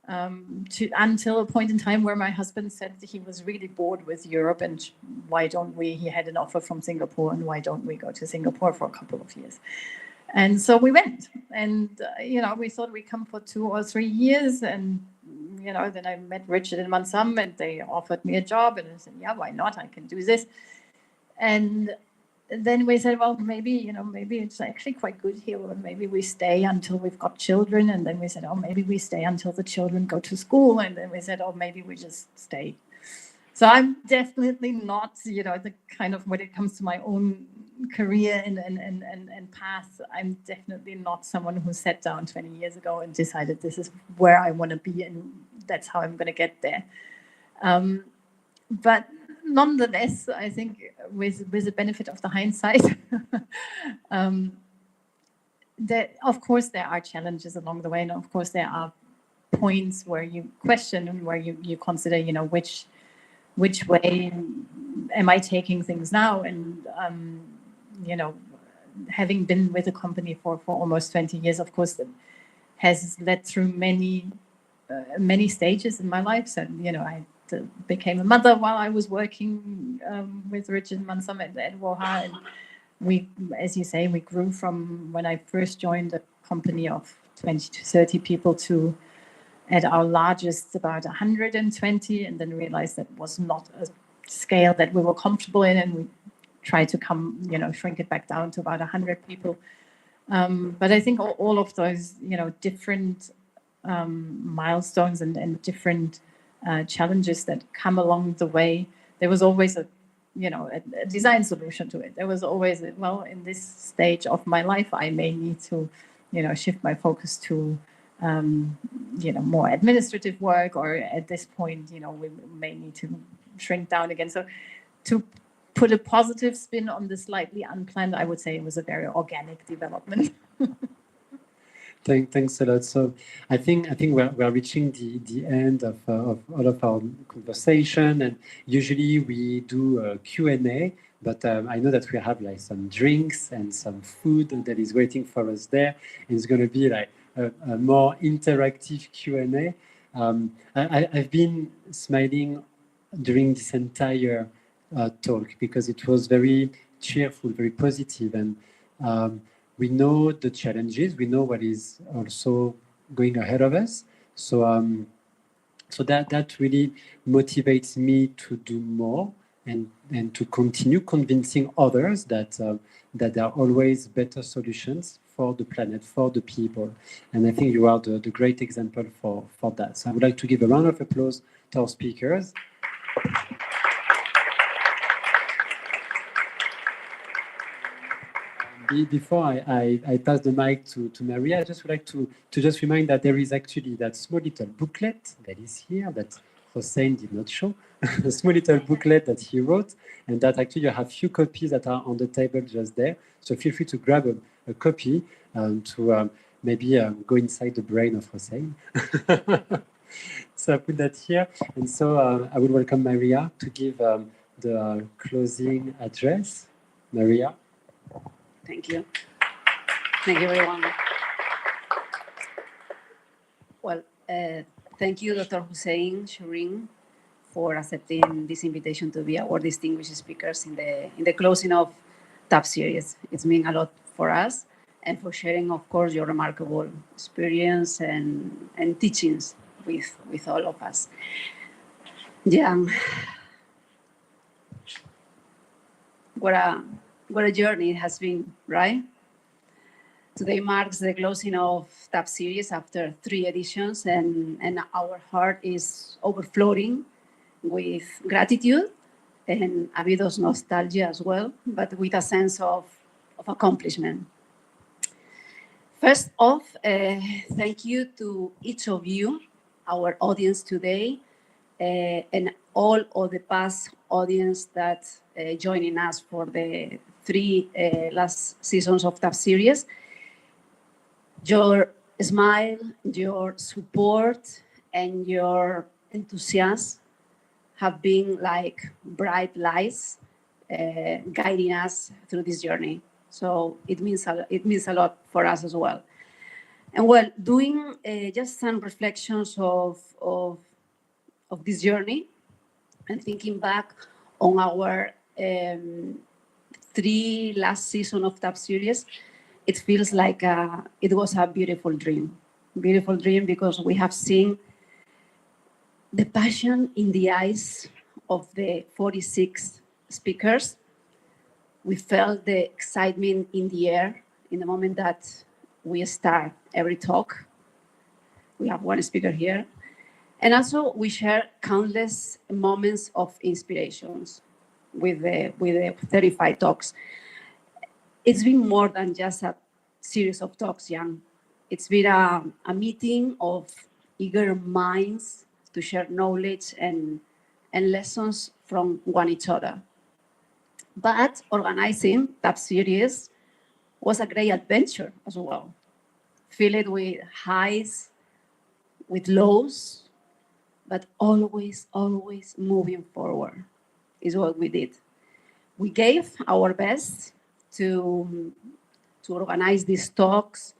Until a point in time where my husband said he was really bored with Europe, and he had an offer from Singapore, and why don't we go to Singapore for a couple of years? And so we went, and we thought we'd come for 2 or 3 years, and then I met Richard and Mansam, and they offered me a job, and I said, yeah, why not? I can do this. And then we said, well, maybe it's actually quite good here. Well, maybe we stay until we've got children. And then we said, oh, maybe we stay until the children go to school. And then we said, oh, maybe we just stay. So I'm definitely not, the kind of, when it comes to my own career and path, I'm definitely not someone who sat down 20 years ago and decided this is where I want to be and that's how I'm going to get there. But nonetheless, I think with the benefit of the hindsight, that of course there are challenges along the way, and of course there are points where you question and where you consider, which way am I taking things now, and having been with the company for almost 20 years, of course, has led through many stages in my life. So, I became a mother while I was working with Richard Mansum at WOHA. And we, as you say, we grew from when I first joined a company of 20 to 30 people to at our largest about 120, and then realized that was not a scale that we were comfortable in, and we tried to shrink it back down to about 100 people. But I think all of those, different milestones and different challenges that come along the way, there was always a design solution to it. There was always, in this stage of my life, I may need to, shift my focus to, more administrative work, or at this point, we may need to shrink down again. So to put a positive spin on the slightly unplanned, I would say it was a very organic development. Thanks a lot. So I think we're reaching the end of all of our conversation, and usually we do a Q&A, but I know that we have like some drinks and some food that is waiting for us there. It's going to be like a more interactive Q&A. I've been smiling during this entire talk because it was very cheerful, very positive, and we know the challenges, we know what is also going ahead of us. So that really motivates me to do more and to continue convincing others that there are always better solutions for the planet, for the people. And I think you are the great example for that. So I would like to give a round of applause to our speakers. Before I pass the mic to Maria, I just would like to just remind that there is actually that small little booklet that is here that Hossein did not show, a small little booklet that he wrote, and that actually you have few copies that are on the table just there. So feel free to grab a copy to maybe go inside the brain of Hossein. So I put that here. And so I would welcome Maria to give the closing address. Maria. Thank you. Thank you, everyone. Well, thank you, Dr. Hossein, Schirin, for accepting this invitation to be our distinguished speakers in the closing of TAP series. It's meant a lot for us, and for sharing, of course, your remarkable experience and teachings with all of us. Yeah. What a journey it has been, right? Today marks the closing of TAP series after 3 editions, and our heart is overflowing with gratitude and a bit of nostalgia as well, but with a sense of accomplishment. First off, thank you to each of you, our audience today, and all of the past audience that joining us for the 3 last seasons of TAP series. Your smile, your support, and your enthusiasm have been like bright lights guiding us through this journey. So it means a lot for us as well. And well, doing just some reflections of this journey and thinking back on our 3 last season of TAP series, it feels like it was a beautiful dream because we have seen the passion in the eyes of the 46 speakers. We felt the excitement in the air in the moment that we start every talk. We have one speaker here. And also we share countless moments of inspirations with the 35 talks. It's been more than just a series of talks, Yann. It's been a meeting of eager minds to share knowledge and lessons from one each other. But organizing TAP series was a great adventure as well, filled with highs, with lows, but always moving forward is what we did. We gave our best to to organize these talks,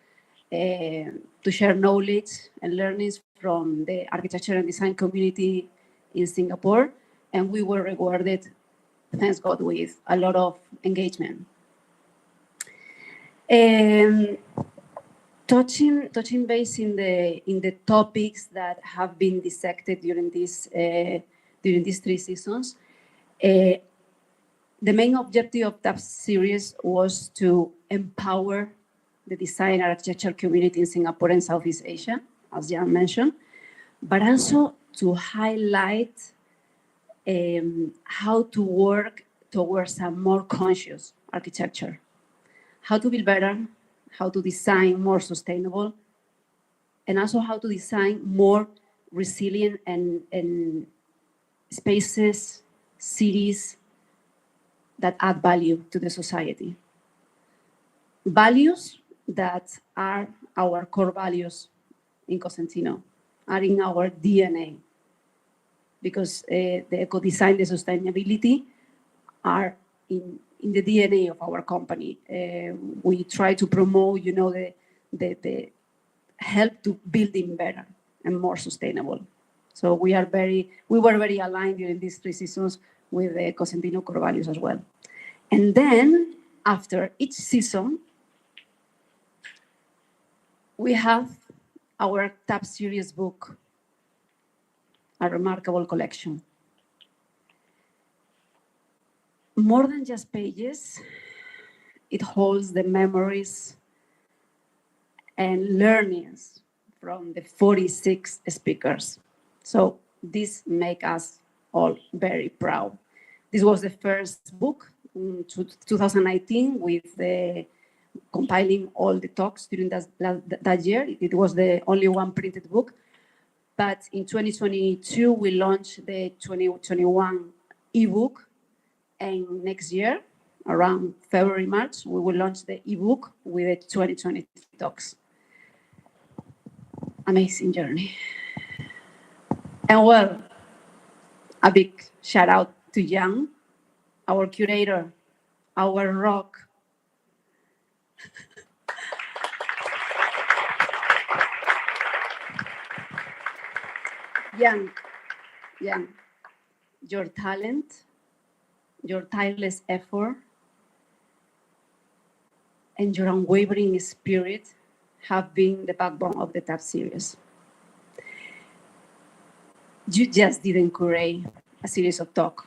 to share knowledge and learnings from the architecture and design community in Singapore. And we were rewarded, thanks God, with a lot of engagement. Touching base in the topics that have been dissected during these 3 seasons, the main objective of that series was to empower the design and architecture community in Singapore and Southeast Asia, as Yann mentioned, but also to highlight how to work towards a more conscious architecture, how to build better, how to design more sustainable, and also how to design more resilient and spaces, cities that add value to the society. Values that are our core values in Cosentino, are in our DNA, because the eco-design, the sustainability are in the DNA of our company. We try to promote, the help to building better and more sustainable. So we were very aligned during these 3 seasons with the Cosentino core values as well. And then after each season, we have our TAP series book, a remarkable collection. More than just pages, it holds the memories and learnings from the 46 speakers. So this makes us all very proud. This was the first book in 2019 with the compiling all the talks during that year. It was the only one printed book. But in 2022, we launched the 2021 ebook. And next year, around February, March, we will launch the ebook with the 2023 talks. Amazing journey. And well, a big shout out to Yann, our curator, our rock. Yann, your talent, your tireless effort, and your unwavering spirit have been the backbone of the TAP series. You just didn't create a series of talks.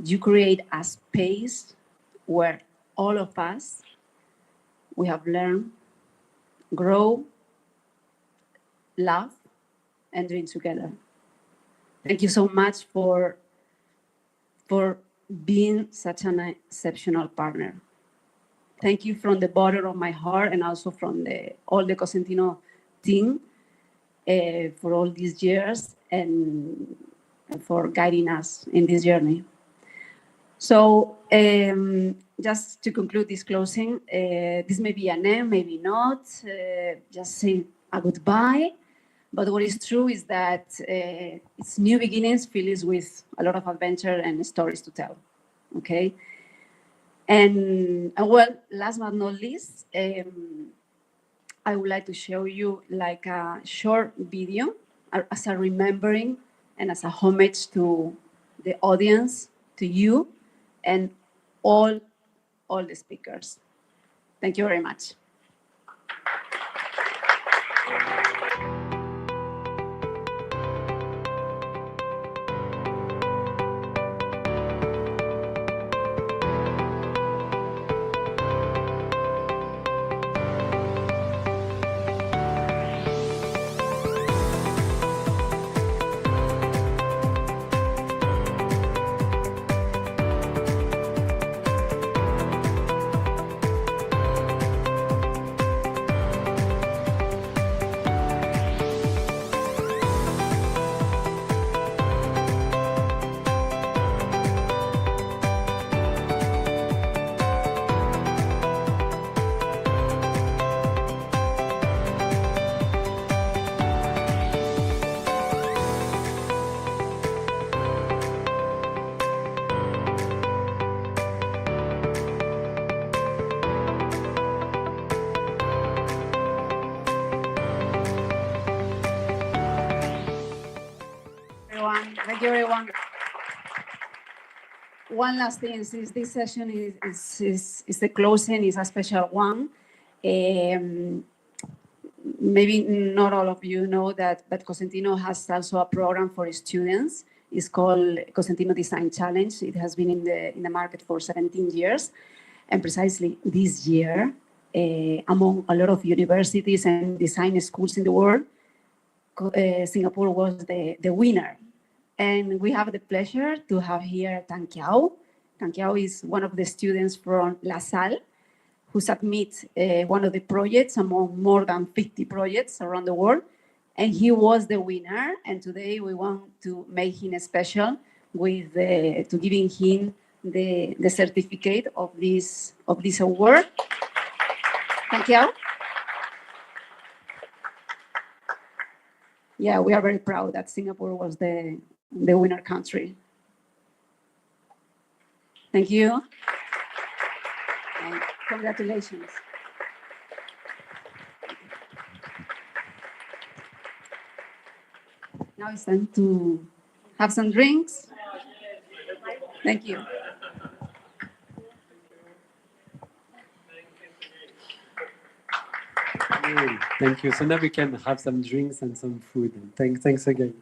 You create a space where all of us, we have learned, grow, laugh, and dream together. Thank you so much for being such an exceptional partner. Thank you from the bottom of my heart and also from all the Cosentino team for all these years and for guiding us in this journey. So just to conclude this closing, this may be an end, maybe not, just say a goodbye. But what is true is that it's new beginnings filled with a lot of adventure and stories to tell, okay? And well, last but not least, I would like to show you like a short video as a remembering and as a homage to the audience, to you, and all the speakers. Thank you very much. one last thing is this session is the closing, is a special one. Maybe not all of you know that, but Cosentino has also a program for students. It's called Cosentino Design Challenge. It has been in the market for 17 years. And precisely this year, among a lot of universities and design schools in the world, Singapore was the winner. And we have the pleasure to have here Tan Kiao. Tan Kiao is one of the students from La Salle, who submit one of the projects among more than 50 projects around the world. And he was the winner. And today we want to make him special with to giving him the certificate of this award. Thank you. Yeah, we are very proud that Singapore was the winner country. Thank you. And congratulations. Now it's time to have some drinks. Thank you. Thank you. So now we can have some drinks and some food. Thanks again.